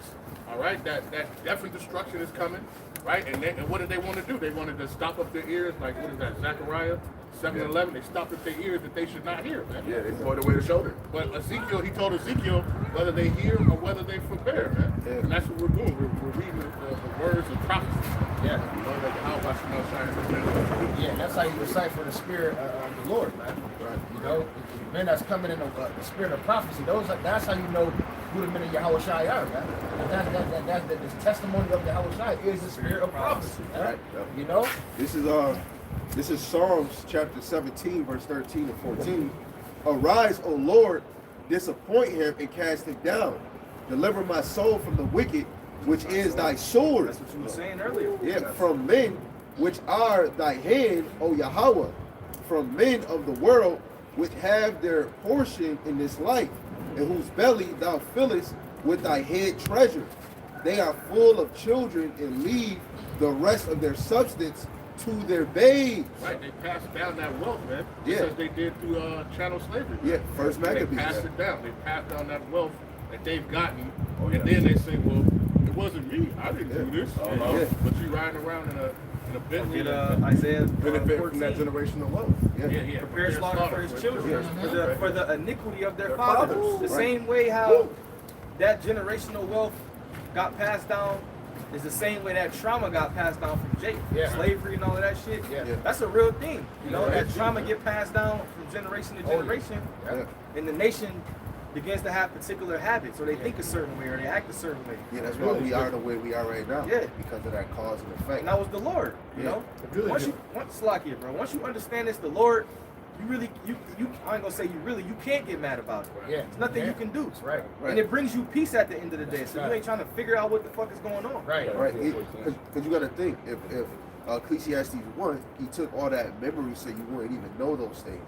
All right, that death and destruction is coming, right? And what did they want to do? They wanted to stop up their ears, like what is that, Zechariah 7:11. They stopped up their ears that they should not hear, man. Yeah, they point away the shoulder. But Ezekiel, he told Ezekiel whether they hear or whether they forbear, man. Yeah. And that's what we're doing. We're reading the words of prophecy. Yeah. You know, like how about you Yeah, that's how you decipher the spirit of the Lord, man. Right. You know, the men that's coming in the spirit of prophecy, that's how you know who the men of Yahweh Shai are, man. And that's the testimony of Yahweh Shai is the spirit of prophecy, man. Right. You know? This is Psalms chapter 17, verse 13 and 14. Arise, O Lord, disappoint him and cast him down. Deliver my soul from the wicked, which is thy sword. That's what you were saying earlier. Yeah, from men which are thy hand, O Yahweh, from men of the world which have their portion in this life, in whose belly thou fillest with thy head treasure. They are full of children and leave the rest of their substance to their babes. Right, they passed down that wealth, man. Yeah. Just as they did through chattel slavery. Yeah, first They Maccabees. passed it down. They passed down that wealth that they've gotten, Oh, and then they say, "Well, it wasn't me. I didn't do this." Yeah. But you riding around in a Bentley. Get Isaiah Benefit from 14. that generational wealth. Yeah. Prepare slaughter for his children, for the iniquity of their Their fathers. fathers, The right. same way how that generational wealth got passed down is the same way that trauma got passed down from Jacob. Yeah. Slavery and all of that shit. Yeah. That's a real thing. You know, Yeah. that trauma get passed down from generation to generation, Yeah. and the nation begins to have particular habits, or they think a certain way, or they act a certain way. Yeah, that's why we are the way we are right now. Yeah. Because of that cause and effect. And that was the Lord, you Yeah. know. Really Once do. Slakia, bro. Once you understand it's the Lord, you really, you I ain't gonna say you can't get mad about it. Yeah. There's nothing you can do. That's right. And it brings you peace at the end of the day. So Right. you ain't trying to figure out what the fuck is going on. Right. Right, because you got to think if Ecclesiastes 1, he took all that memory so you wouldn't even know those things.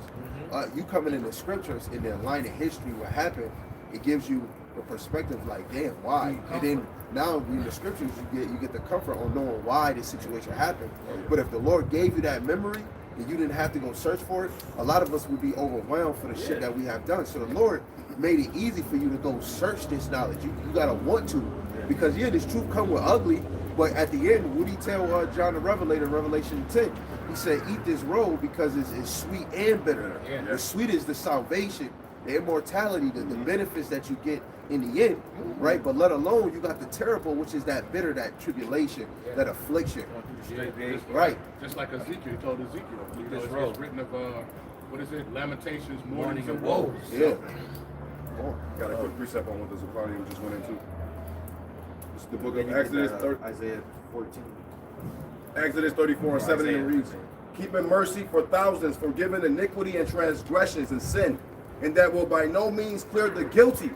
You coming in the scriptures in the line of history, what happened, it gives you the perspective like, damn, why? And then now in the scriptures you get the comfort on knowing why this situation happened. But if the Lord gave you that memory and you didn't have to go search for it, a lot of us would be overwhelmed for the shit that we have done. So the Lord made it easy for you to go search this knowledge. You gotta want to, because this truth come with ugly. But at the end, what did he tell John the Revelator in Revelation 10? He said, eat this roll because it's sweet and bitter. Yeah. The sweet is the salvation, the immortality, the benefits that you get in the end, right? But let alone, you got the terrible, which is that bitter, that tribulation, that affliction. Right. Just like Ezekiel, he told Ezekiel. You know, it's written of, what is it? Lamentations, mourning, Mourning and and woes. Yeah. Got a quick precept on what the Zaphaniah just went into. It's the book Then of you get Exodus, Isaiah 14. Exodus 34 and 7 Isaiah. and reads, keeping mercy for thousands, forgiving iniquity and transgressions and sin, and that will by no means clear the guilty,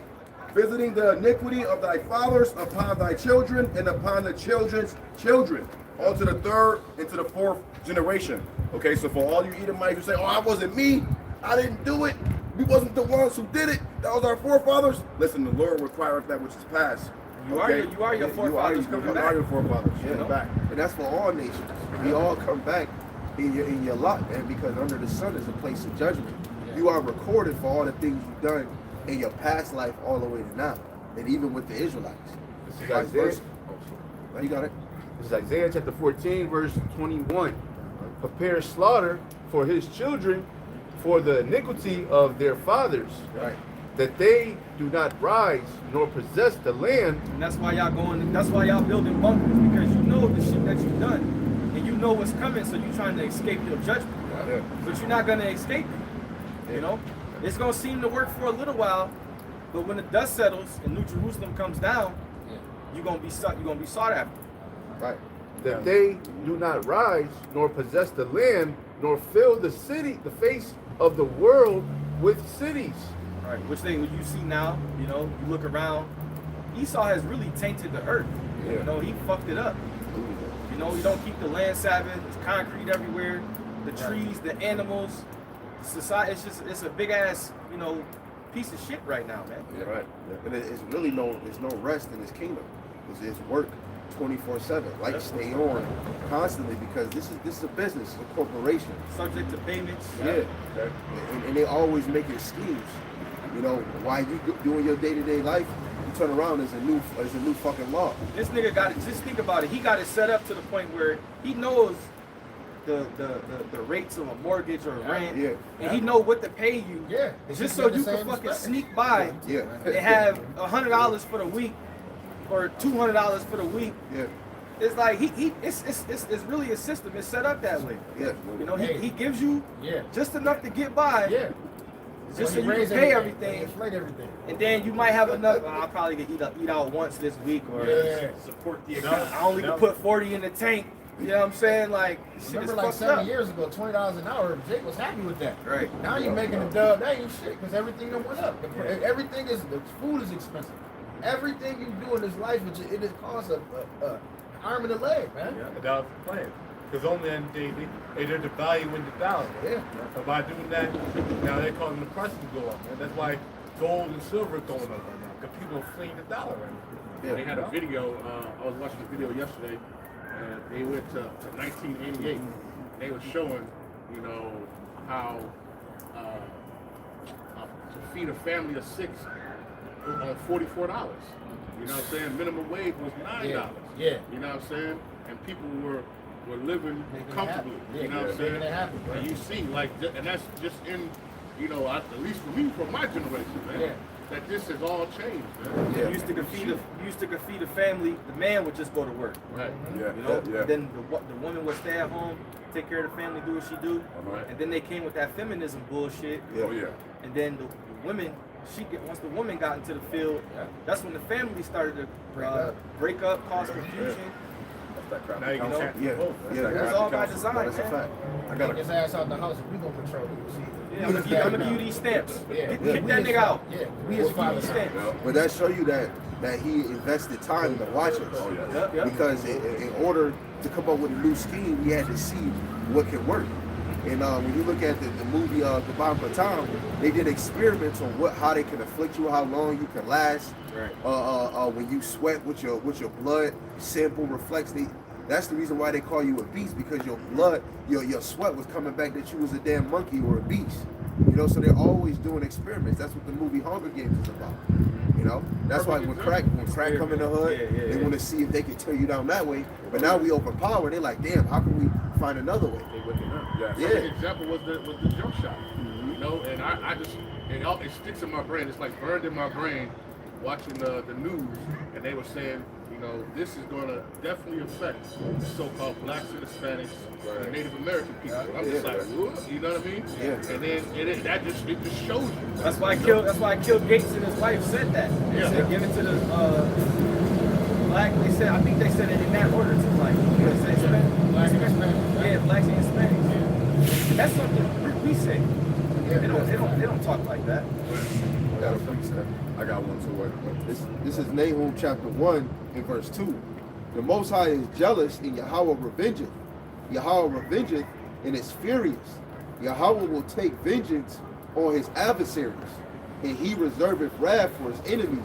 visiting the iniquity of thy fathers upon thy children and upon the children's children, on to the third and to the fourth generation. Okay, so for all you Edomites who say, oh, I wasn't me, I didn't do it, we wasn't the ones who did it, that was our forefathers. Listen, the Lord requires that which is past. You are your forefathers coming You back. are your forefathers. Yeah. Coming back. And that's for all nations. We all come back in your lot, man, because under the sun is a place of judgment. You are recorded for all the things you've done in your past life all the way to now. And even with the Israelites. This is Vice Isaiah. versa. Now you got it. This is Isaiah chapter 14, verse 21. Prepare slaughter for his children for the iniquity of their fathers, Right. that they do not rise nor possess the land. And that's why y'all building bunkers, because you know the shit that you've done. And you know what's coming, so you're trying to escape your judgment. Yeah. But you're not gonna escape it. You know? It's gonna seem to work for a little while, but when the dust settles and New Jerusalem comes down, you're gonna be sought after. Right. That they do not rise nor possess the land, nor fill the face of the world with cities. Right. Which thing you see now, you know, you look around, Esau has really tainted the earth. Yeah. You know, he fucked it up. You know, you don't keep the land Sabbath, it's concrete everywhere, the trees, the animals, society, it's a big ass, you know, piece of shit right now, man. Yeah. Right. And it's really there's no rest in his kingdom. It's work 24/7. Like stay on constantly, because this is a business, a corporation. Subject to payments. Yeah. And they always making schemes. You know, while you doing your day-to-day life, you turn around, there's a new fucking law. This nigga got it, just think about it, he got it set up to the point where he knows the rates of a mortgage or rent, Yeah. and he know what to pay you, Yeah. just so you can fucking sneak by Yeah. and have $100 for the week or $200 for the week. Yeah. It's like it's really a system. It's set up that way. Yeah. You know, Hey. he gives you Yeah. just enough to get by, Yeah. just so When you can raise pay They everything, inflate everything. and then you might have enough. I'll probably get eat out once this week, or Yeah. Support the I economy. only can put 40 in the tank You know what I'm saying? Like, shit is Remember, like fucked 7 up. years ago, $20 an hour, Jake was happy with that. Right. Now you're making a dub. That ain't shit because everything that went up. Everything is, the food is expensive. Everything you do in this life, it costs an arm and a leg, man. Yeah, that was the plan. Because only then they're devaluing the dollar. Yeah. So by doing that, now they're causing the prices to go up. And that's why gold and silver are going up right now. Because people are fleeing the dollar right now. Yeah. They had a video, I was watching a video yesterday, and they went to 1988. They were showing, you know, how to feed a family of 6 on $44. You know what I'm saying? Minimum wage was $9. Yeah. You know what I'm saying? And people were living Making it comfortably. happen. You know what I'm Making saying? it happen, bro. And you see, like, and that's just in, you know, at least for me, from my generation, man. Yeah. That this has all changed, man. You used to feed a family. The man would just go to work. Right. Yeah, You know. yeah. Then the woman would stay at home, take care of the family, do what she do. Right. And then they came with that feminism bullshit. Yeah. Oh, yeah. And then the women, once the woman got into the field, that's when the family started to break up, cause confusion. Now you can know? chat Yeah, both. yeah, It was all by design, That's a man. fact. I Take got his ass out the house and we gonna control you. See? Yeah, I'm gonna give you these stamps. Yeah. Kick that nigga out. Yeah. We just give you these stamps. But that show you that he invested time to watch us. Oh, Yep, yep. Because in order to come up with a new scheme, he had to see what could work. And when you look at the movie Goodbye for Time, they did experiments on how they can afflict you, how long you can last. Right. When you sweat with your blood sample reflects that's the reason why they call you a beast, because your blood, your sweat was coming back that you was a damn monkey or a beast. You know, so they're always doing experiments. That's what the movie Hunger Games is about. You know, that's why when crack come in the hood, they want to see if they can tear you down that way. But now we overpower. They're like, damn, how can we find another way? Yeah. An example was the jump shot. You know, and I just it sticks in my brain. It's like burned in my brain watching the news, and they were saying, you know, this is going to definitely affect the so-called blacks and Hispanics and Native American people. I'm just like, what? You know what I mean? Yeah. And then it just shows you. That's why I killed Gates and his wife said that. They said give it to the black. They said, I think they said it in that order. It's like they said Black and Hispanic. Yeah, blacks and Hispanics. Yeah. That's something we say. They don't talk like that. I got one too. This is Nahum chapter 1 and verse 2. The Most High is jealous, and Yahweh revengeth. Yahweh revengeth, and is furious. Yahweh will take vengeance on his adversaries, and he reserveth wrath for his enemies.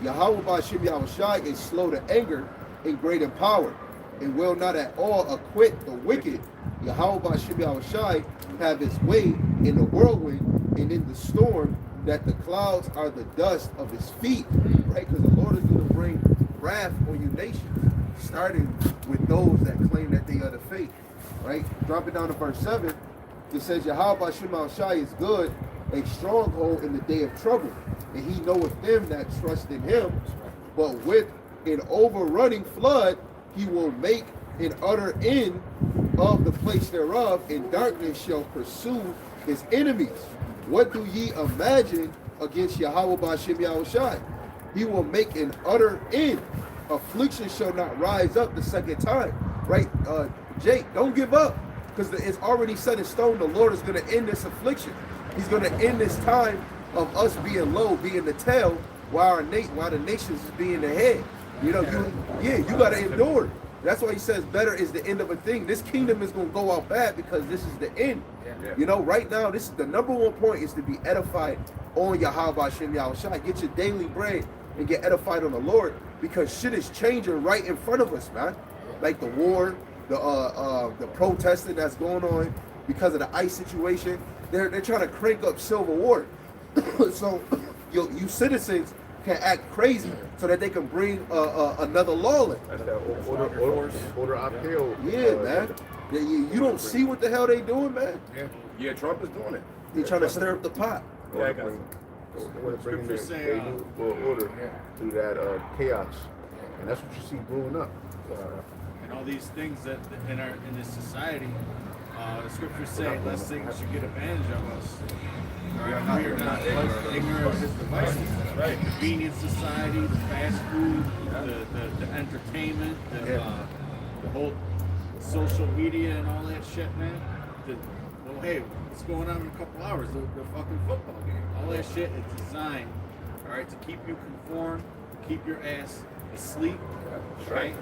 Yahweh Ba'ashem Yahushai is slow to anger and great in power, and will not at all acquit the wicked. Yahweh Ba'ashem Yahushai have his way in the whirlwind and in the storm, that the clouds are the dust of his feet, right? Because the Lord is going to bring wrath on you nations, starting with those that claim that they are the faith, right? Dropping down to verse 7, it says, Yahweh Ba'ashem Shai is good, a stronghold in the day of trouble, and he knoweth them that trust in him, but with an overrunning flood, he will make an utter end of the place thereof, and darkness shall pursue his enemies. What do ye imagine against Yahweh Ba'ashem Yahushai? He will make an utter end. Affliction shall not rise up the second time. Right? Jake, don't give up. Because it's already set in stone. The Lord is going to end this affliction. He's going to end this time of us being low, being the tail, while the nations is being the head. You know, you got to endure it. That's why he says better is the end of a thing. This kingdom is going to go out bad because this is the end. Yeah. You know, right now, this is the number one point is to be edified on Yahweh Hashem Yahushai. Get your daily bread and get edified on the Lord, because shit is changing right in front of us, man. Like the war, the protesting that's going on because of the ICE situation. They're trying to crank up civil war. So you citizens can act crazy so that they can bring another law in. That's that order appeal. Yeah, man. You don't see what the hell they doing, man. Yeah, Trump is doing it. They trying to stir up the pot. Yeah, I got it. Bringing Scripture say, new world order through that chaos, and that's what you see brewing up. and all these things that in this society, the scriptures say, lest things should get advantage of us. We are not ignorant of his devices. Right. Convenient society, the fast food, the entertainment, the whole social media and all that shit, man. Well, hey, what's going on in a couple hours? The fucking football game. All that shit is designed, all right, to keep you conformed, keep your ass asleep, right,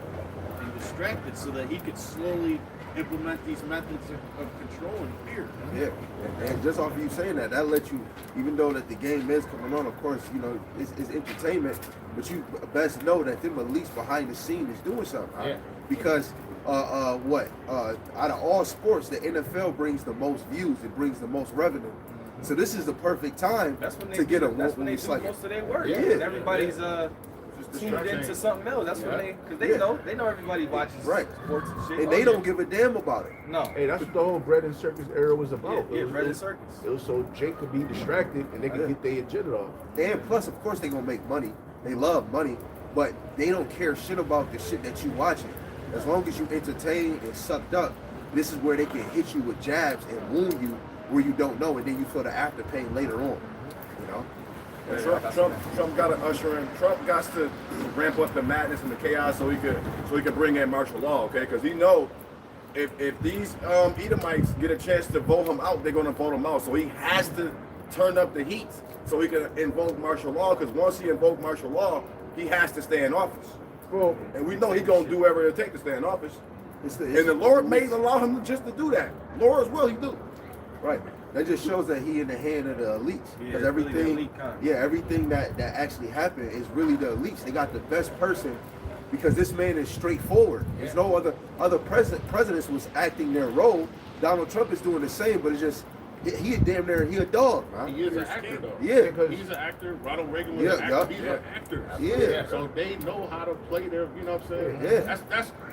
and distracted, so that he could slowly implement these methods of control and fear. Man. Yeah, and just off of you saying that, that lets you, even though that the game is coming on, of course, you know, it's entertainment, but you best know that them elites behind the scene is doing something. Right? Yeah. Because out of all sports, the NFL brings the most views, it brings the most revenue. So this is the perfect time to get a that's when they do most of their work. Yeah. Everybody's tuned into something else. That's when because they know everybody watches sports and shit. And they don't give a damn about it. No. Hey, that's what the whole bread and circus era was about. Yeah, bread and circus. It was so Jake could be distracted and they could get their agenda off. And plus, of course, they gonna make money. They love money, but they don't care shit about the shit that you watching. As long as you entertain and sucked up, this is where they can hit you with jabs and wound you where you don't know, and then you feel the after pain later on. You know. Trump got to usher in. Trump got to ramp up the madness and the chaos so he could bring in martial law, okay? Because he know if these Edomites get a chance to vote him out, they're gonna vote him out. So he has to turn up the heat so he can invoke martial law. Because once he invoke martial law, he has to stay in office. Well, and we know he's gonna do whatever it takes to stay in office. And the Lord may allow him just to do that. Lord's will, he do. Right. That just shows that he in the hand of the elites. Because Yeah, everything, really the elite kind. everything that actually happened is really the elites. They got the best person because this man is straightforward. There's no other presidents was acting their role. Donald Trump is doing the same, but it's just he a dog, man. He is an actor, though. Yeah. He's an actor. Ronald Reagan was an actor. These are actors. Yeah. So they know how to play their, you know what I'm saying? Yeah.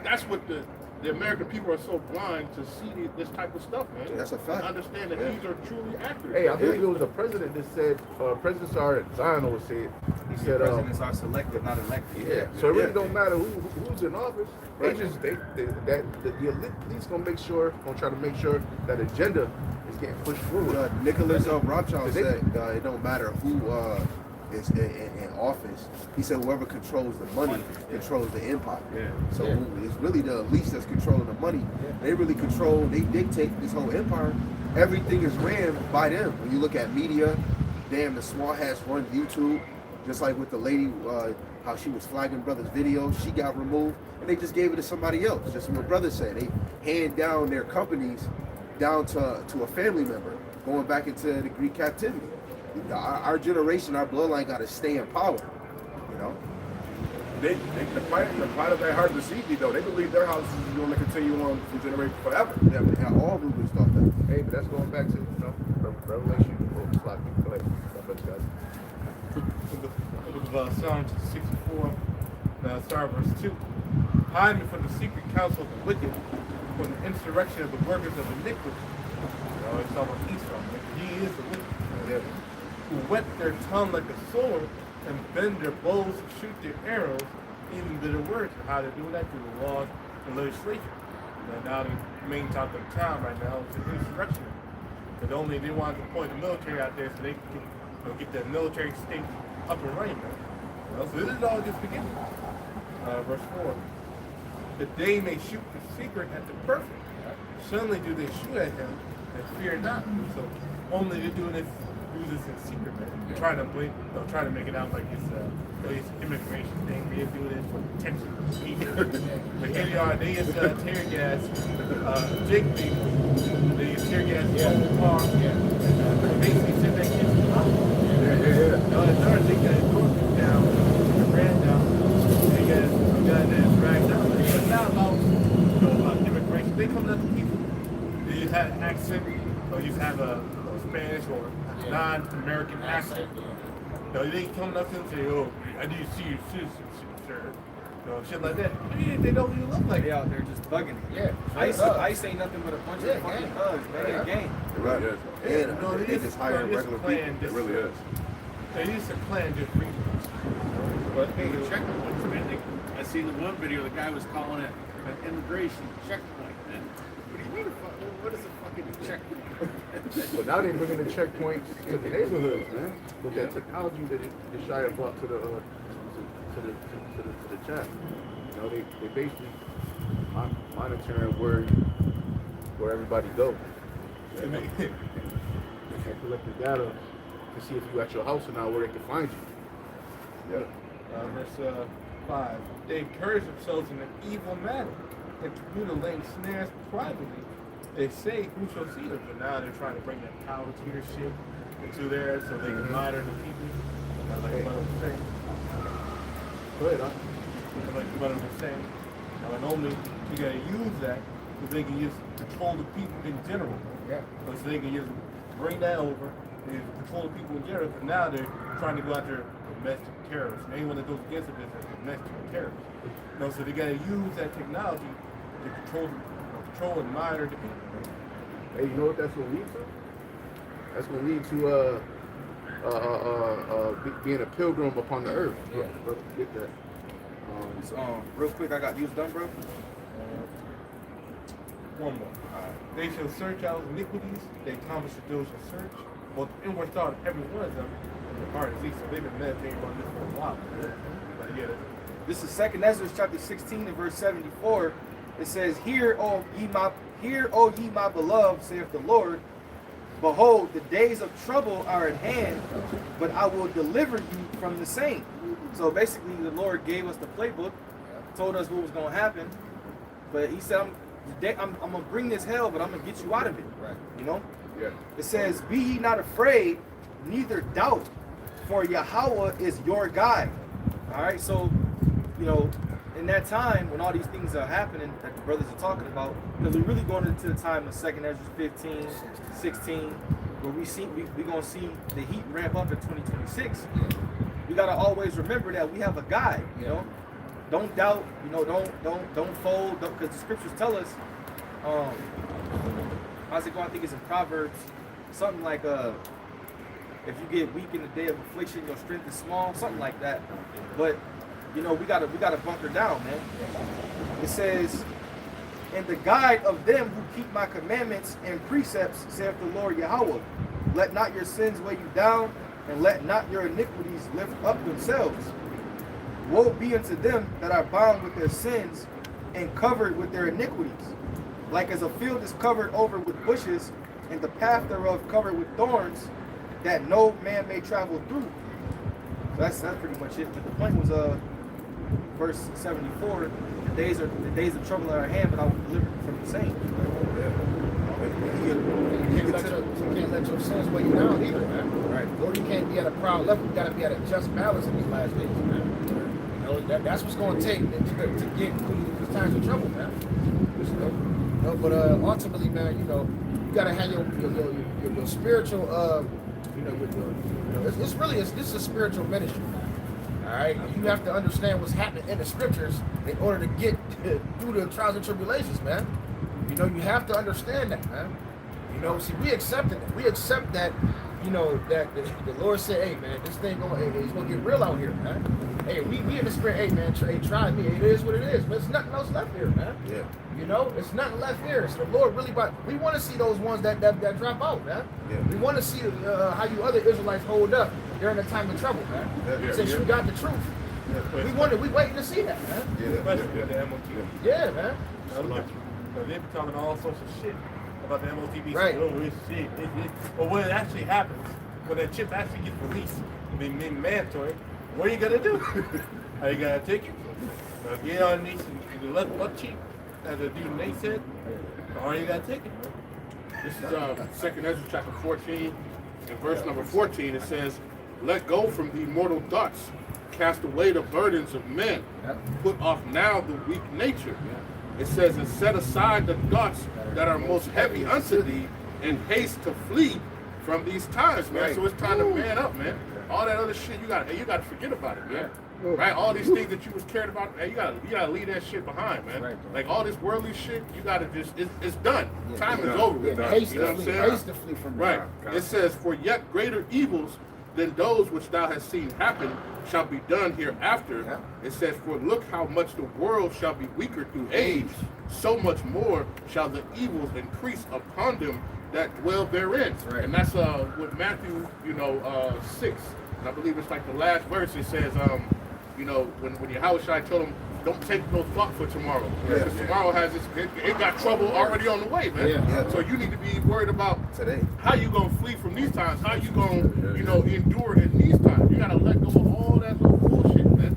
That's what the American people are so blind to see this type of stuff, man. That's a fact. To understand that these are truly actors. Hey, I believe it was a president that said, presidents are, Zion always said, he said, presidents are selected, not elected. Yeah, so it really don't matter who's in office. They just, the elites gonna try to make sure that agenda is getting pushed forward. Nicholas Rothschild said it don't matter who is in office. He said whoever controls the money controls the empire. So it's really the elites that's controlling the money. They really control, they dictate this whole empire. Everything is ran by them. When you look at media, damn, the small hats run YouTube. Just like with the lady, how she was flagging brothers' videos, she got removed, and they just gave it to somebody else. Just what my brother said, they hand down their companies down to a family member, going back into the Greek captivity. Our generation, our bloodline got to stay in power, you know. The pride of their heart deceived me, though. They believe their house is going to continue on from generation forever. Yeah, all rulers thought that. Hey, but that's going back to, Revelation. Go ahead. The book of Psalms 64, start verse 2. Hide me from the secret counsel of the wicked, from the insurrection of the workers of iniquity. It's all about Esau. He is the wicked. Who whet their tongue like a sword and bend their bows to shoot their arrows, even bitter words. How they're doing that through the laws and legislation. Now the main topic of town right now is the insurrection. But they wanted to point the military out there so they can get the military state up and running. So this is all just beginning. Verse 4. That they may shoot the secret at the perfect. Suddenly do they shoot at him and fear not. So only they're doing this in secret, man. They're trying to make it out like it's immigration thing. They're doing it for attention. But here they are. They just tear gas. Jake people. They tear gas the whole car. And basically sent that kid to the hospital. Another thing that broke down, ran down. They got that dragged out. But now about immigration, they come up to people. They just have an accent, or you just have a Spanish or non-American accent. They come up to them and say, "Oh, I need to see your citizenship, sir." Shit like that. They don't even look like they out there just bugging it. Yeah. ICE ain't nothing but a bunch of fucking thugs, man. They're a gang. Right. And they just hire regular people. It really is. It is a plan just for But hey, the checkpoints, man. I seen the one video, the guy was calling it an immigration checkpoint, man. What do you mean? What is a fucking checkpoint? But now they're bringing the checkpoints to the neighborhoods, man. With that technology that Shia brought to the chat. They basically monitoring where everybody goes. They can collect the data to see if you at your house or not, where they can find you. Yeah. Verse 5. They encourage themselves in an evil manner and continue to lay snares privately. They say, who shall see them? But now they're trying to bring that power leadership into there so they can monitor the people. Like the brother was saying. Go ahead, huh? Like the brother was saying. Normally, you got to use that so they can just control the people in general. Yeah. So they can just bring that over and control the people in general. But now they're trying to go after domestic terrorists. And anyone that goes against it is a domestic terrorist. So they got to use that technology to control and monitor the people. Hey, you know what that's going to lead to? That's going to lead to being a pilgrim upon the earth. Yeah. Get that. Real quick, I got used done, bro. One more. They shall search out iniquities. They promise that those shall search. Well, the inward thought of every one of them in their heart is least. So they've been meditating on this for a while. But yeah. This is 2 Ezra chapter 16 and verse 74. It says, Hear, O ye my beloved, saith the Lord. Behold, the days of trouble are at hand, but I will deliver you from the same. So basically, the Lord gave us the playbook, told us what was going to happen, but he said, I'm going to bring this hell, but I'm going to get you out of it. Right. You know? Yeah. It says, Be ye not afraid, neither doubt, for Yahweh is your guide. All right, so, you know, in that time, when all these things are happening that the brothers are talking about, because we're really going into the time of 2 Ezra 15, 16, where we're going to see the heat ramp up in 2026. We got to always remember that we have a guide, you know. Don't doubt, you know, don't fold, because the scriptures tell us, how's it going? I think it's in Proverbs, something like, if you get weak in the day of affliction, your strength is small, something like that. But you know, we gotta bunker down, man. It says, and the guide of them who keep my commandments and precepts, saith the Lord Yahweh. Let not your sins weigh you down, and let not your iniquities lift up themselves. Woe be unto them that are bound with their sins and covered with their iniquities. Like as a field is covered over with bushes, and the path thereof covered with thorns, that no man may travel through. So that's pretty much it. But the point was verse 74, the days of trouble are at hand, but I will deliver you from the same. You can't let your sins weigh you down either, man. Right. Or you can't be at a proud level. You gotta be at a just balance in these last days, man. You know, that's what's gonna take to get through these times of trouble, man. You know, but ultimately, man, you know, you gotta have your spiritual this is a spiritual ministry. All right, you have to understand what's happening in the scriptures in order to get through the trials and tribulations, man. You know, you have to understand that, man. You know, see, we accept that, you know, that the Lord said, hey, man, this thing it's gonna get real out here, man. Hey, we in the spirit, hey, man, try me. It is what it is, but it's nothing else left here, man. Yeah. You know, it's nothing left here. So the Lord really, we want to see those ones that drop out, man. Yeah. We want to see how you other Israelites hold up during the time of trouble, man. Since you got the truth. We waiting to see that, man. Yeah, man. They've been talking all sorts of shit about the MOTB. Right. Oh, it's shit. But when it actually happens, when that chip actually gets released, being mandatory, what are you gonna do? Are you gonna take it? Get on these and let butt cheek, as the dude Nate said, or are you gonna take it? This is 2 Ezra chapter 14, and verse number 14. It says, "Let go from the mortal thoughts, cast away the burdens of men, put off now the weak nature." It says, "And set aside the thoughts that are most heavy unto thee, and haste to flee from these times, man." Right. So it's time to man up, man. All that other shit, you gotta forget about it, man. Right? All these things that you was cared about, man, you gotta leave that shit behind, man. Right. Like all this worldly shit, you gotta just it's done. Yeah. Time is over with. Haste You know what I'm saying? to flee from Right. that. It says, "For yet greater evils than those which thou hast seen happen shall be done hereafter." Yeah. It says, "For look how much the world shall be weaker through age, so much more shall the evils increase upon them that dwell therein." Right. And that's with Matthew, 6. And I believe it's like the last verse. It says, you know, when Yahushua told him, don't take no thought for tomorrow. Because tomorrow has it got trouble already on the way, man. Yeah. So you need to be worried about Today. how you gonna flee from these times, how you gonna, endure in these times. You gotta let go of all that little bullshit, man,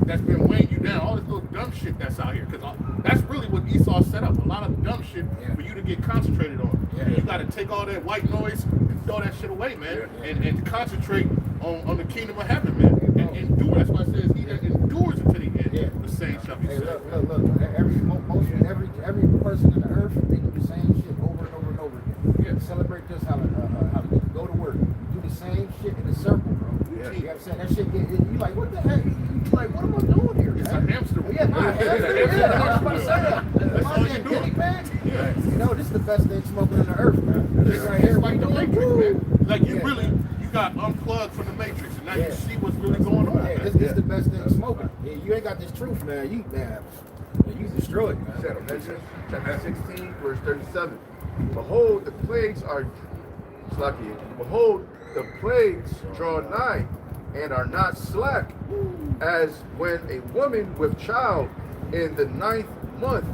that's been weighing you down, all this little dumb shit that's out here. Because that's really what Esau set up, a lot of dumb shit for you to get concentrated on. Yeah. You gotta take all that white noise and throw that shit away, man, and concentrate on the kingdom of heaven, man, and endure. That's why it says he that endures unto the end, the same shall be Hey, saved. look. Every person on the earth, they do the same shit over and over and over again. Yeah. Celebrate this holiday. You go to work. You do the same shit in a circle, bro. Yeah. You know what I'm saying? That shit get you like, what the heck? You like, what am I doing here? It's man? a hamster wheel. Yeah, my hamster. Yeah, I was about to say that. That's My all damn you doing. guinea pig. Yeah. You know, this is the best thing smoking on the earth, man. This right here, Like the like, Matrix, woo. man. Like you Yeah. really, you got unplugged from the Matrix, and now Yeah. you see what's really going on. Yeah, man. this is the best thing smoking. Yeah, you ain't got this truth, man. You destroyed, man. Genesis chapter 16, verse 37. Behold, the plagues are lucky. Behold, the plagues draw nigh and are not slack, as when a woman with child in the 9th month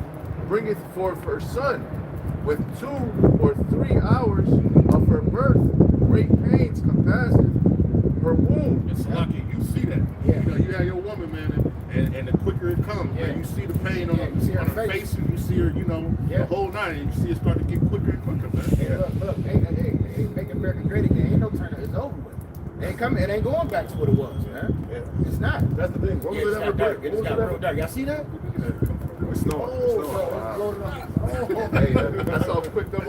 bringeth forth her son, with 2 or 3 hours of her birth, great pains compasseth her womb. It's lucky you see that. Yeah. You have your woman, man, and the quicker it comes, man, you see the pain on, you see her on her face. face, and you see her, the whole nine, and you see it start to get quicker and quicker, man. Hey, look, hey, make America great again. Ain't no turning. It's over with. It ain't coming. It ain't going back to what it was, man. Yeah. It's not. That's the thing. When Yeah, was it's it ever got dark. break? It just got real dark. Y'all see that? It's snowing. It's snowing. Hey, that's all quick them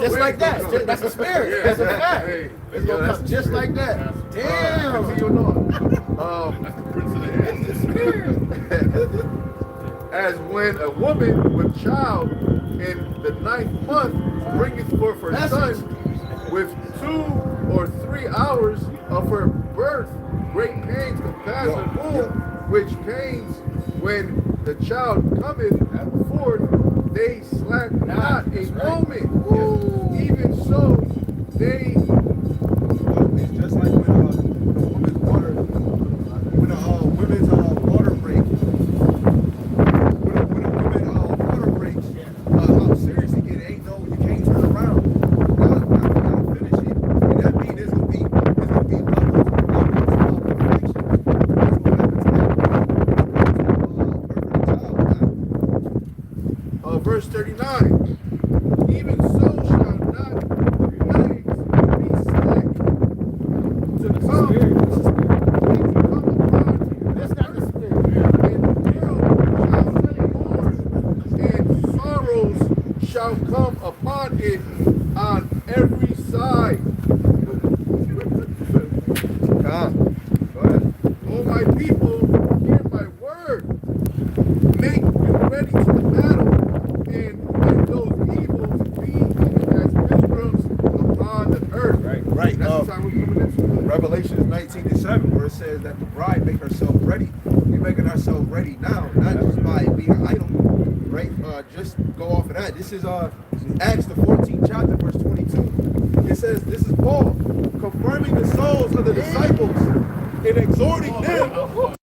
Just like that. That's a spirit. That's a fact. Hey, It's gonna come just like that. Damn. continue on. That's the prince of the air. It's the spirit. As when a woman with child in the 9th month bringeth forth her son, with 2 or 3 hours of her birth, great pains compass her womb, which pains when the child cometh forth, they slack not a moment. Even so, they It's just like when a woman's water, when a women's water break, when a woman water breaks, how serious it get, ain't no, you can't turn around. Now we gotta finish it, and that means it's gonna be levels of perfection. That's what happens to that perfect child. verse 39. Even so shall not plagues be slack to come. That's not the spirit. And sorrows shall come upon it on every side. Go ahead. O my people, hear my word. Make you ready to the battle, and let those evils be even as pilgrims upon the earth. Right. That's the time we're coming into. Revelation 19:7, where it says that the bride make herself ready. We're making ourselves ready now, not just by being idle, right? Just go off of that. This is Acts the 14th chapter, verse 22. It says, this is Paul confirming the souls of the disciples and exhorting them